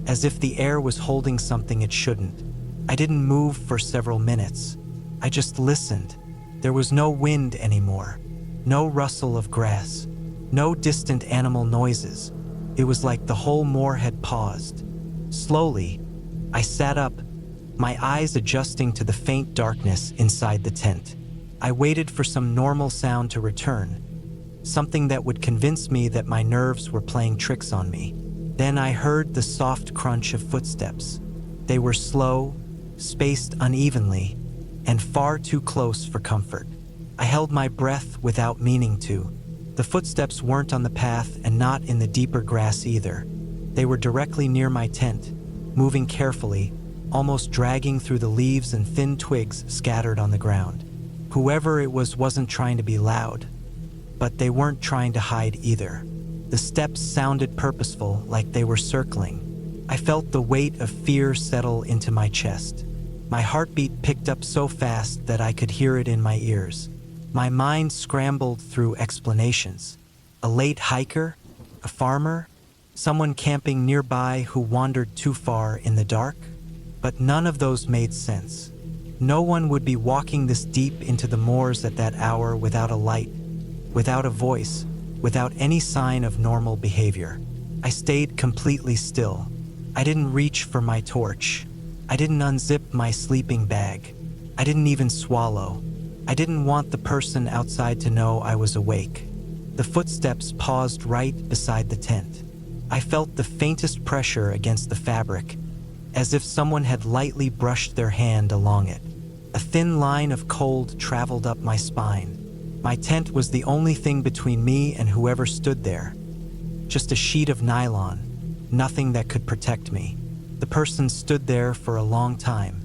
[SPEAKER 1] as if the air was holding something it shouldn't. I didn't move for several minutes. I just listened. There was no wind anymore, no rustle of grass, no distant animal noises. It was like the whole moor had paused. Slowly, I sat up, my eyes adjusting to the faint darkness inside the tent. I waited for some normal sound to return, something that would convince me that my nerves were playing tricks on me. Then I heard the soft crunch of footsteps. They were slow, spaced unevenly, and far too close for comfort. I held my breath without meaning to. The footsteps weren't on the path and not in the deeper grass either. They were directly near my tent, moving carefully, almost dragging through the leaves and thin twigs scattered on the ground. Whoever it was wasn't trying to be loud, but they weren't trying to hide either. The steps sounded purposeful, like they were circling. I felt the weight of fear settle into my chest. My heartbeat picked up so fast that I could hear it in my ears. My mind scrambled through explanations. A late hiker? A farmer? Someone camping nearby who wandered too far in the dark? But none of those made sense. No one would be walking this deep into the moors at that hour without a light, without a voice, without any sign of normal behavior. I stayed completely still. I didn't reach for my torch. I didn't unzip my sleeping bag. I didn't even swallow. I didn't want the person outside to know I was awake. The footsteps paused right beside the tent. I felt the faintest pressure against the fabric, as if someone had lightly brushed their hand along it. A thin line of cold traveled up my spine. My tent was the only thing between me and whoever stood there. Just a sheet of nylon, nothing that could protect me. The person stood there for a long time.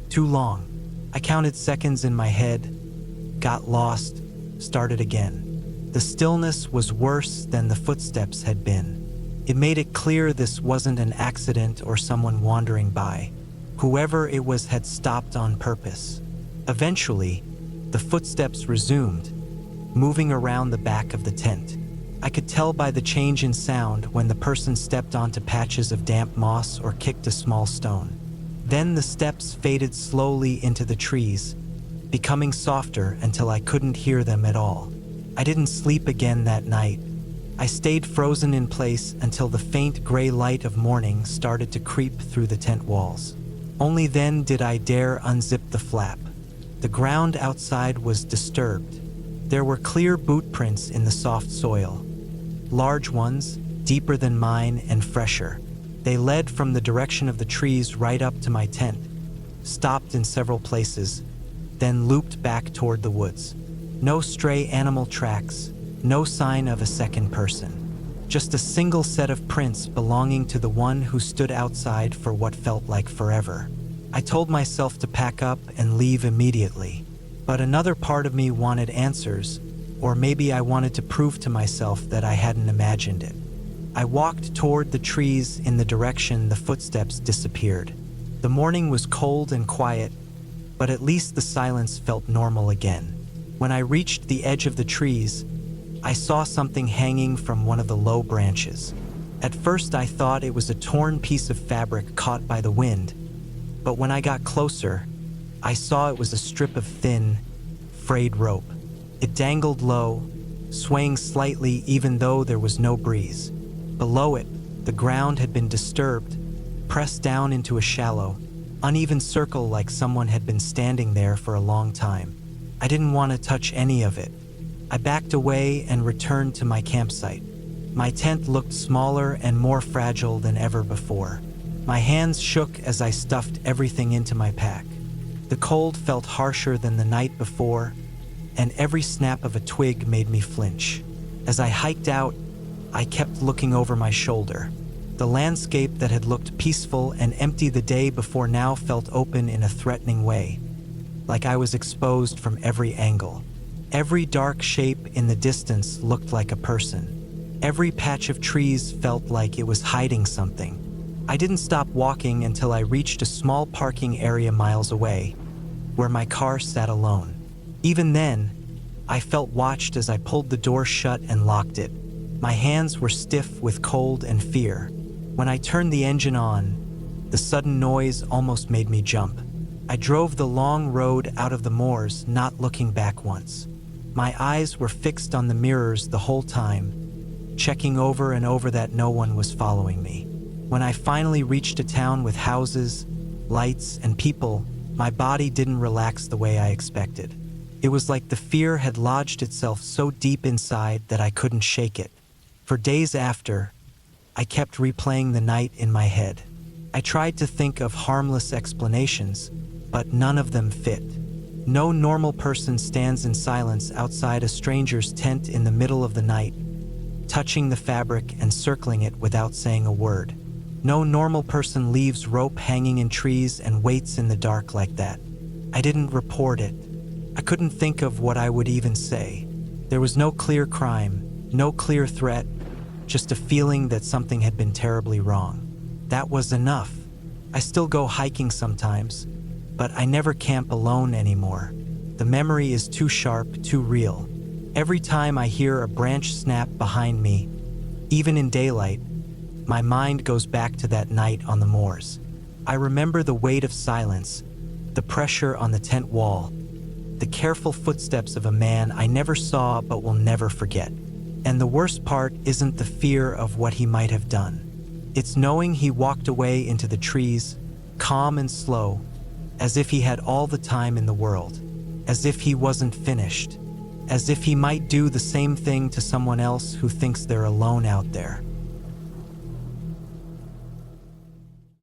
[SPEAKER 1] Too long. I counted seconds in my head, got lost, started again. The stillness was worse than the footsteps had been. It made it clear this wasn't an accident or someone wandering by. Whoever it was had stopped on purpose. Eventually, the footsteps resumed, moving around the back of the tent. I could tell by the change in sound when the person stepped onto patches of damp moss or kicked a small stone. Then the steps faded slowly into the trees, becoming softer until I couldn't hear them at all. I didn't sleep again that night. I stayed frozen in place until the faint gray light of morning started to creep through the tent walls. Only then did I dare unzip the flap. The ground outside was disturbed. There were clear boot prints in the soft soil. Large ones, deeper than mine and fresher. They led from the direction of the trees right up to my tent, stopped in several places, then looped back toward the woods. No stray animal tracks, no sign of a second person. Just a single set of prints belonging to the one who stood outside for what felt like forever. I told myself to pack up and leave immediately, but another part of me wanted answers, or maybe I wanted to prove to myself that I hadn't imagined it. I walked toward the trees in the direction the footsteps disappeared. The morning was cold and quiet, but at least the silence felt normal again. When I reached the edge of the trees, I saw something hanging from one of the low branches. At first I thought it was a torn piece of fabric caught by the wind, but when I got closer, I saw it was a strip of thin, frayed rope. It dangled low, swaying slightly even though there was no breeze. Below it, the ground had been disturbed, pressed down into a shallow, uneven circle like someone had been standing there for a long time. I didn't want to touch any of it. I backed away and returned to my campsite. My tent looked smaller and more fragile than ever before. My hands shook as I stuffed everything into my pack. The cold felt harsher than the night before, and every snap of a twig made me flinch. As I hiked out, I kept looking over my shoulder. The landscape that had looked peaceful and empty the day before now felt open in a threatening way, like I was exposed from every angle. Every dark shape in the distance looked like a person. Every patch of trees felt like it was hiding something. I didn't stop walking until I reached a small parking area miles away, where my car sat alone. Even then, I felt watched as I pulled the door shut and locked it. My hands were stiff with cold and fear. When I turned the engine on, the sudden noise almost made me jump. I drove the long road out of the moors, not looking back once. My eyes were fixed on the mirrors the whole time, checking over and over that no one was following me. When I finally reached a town with houses, lights, and people, my body didn't relax the way I expected. It was like the fear had lodged itself so deep inside that I couldn't shake it. For days after, I kept replaying the night in my head. I tried to think of harmless explanations, but none of them fit. No normal person stands in silence outside a stranger's tent in the middle of the night, touching the fabric and circling it without saying a word. No normal person leaves rope hanging in trees and waits in the dark like that. I didn't report it. I couldn't think of what I would even say. There was no clear crime, no clear threat, just a feeling that something had been terribly wrong. That was enough. I still go hiking sometimes, but I never camp alone anymore. The memory is too sharp, too real. Every time I hear a branch snap behind me, even in daylight, my mind goes back to that night on the moors. I remember the weight of silence, the pressure on the tent wall, the careful footsteps of a man I never saw but will never forget. And the worst part isn't the fear of what he might have done. It's knowing he walked away into the trees, calm and slow, as if he had all the time in the world, as if he wasn't finished, as if he might do the same thing to someone else who thinks they're alone out there.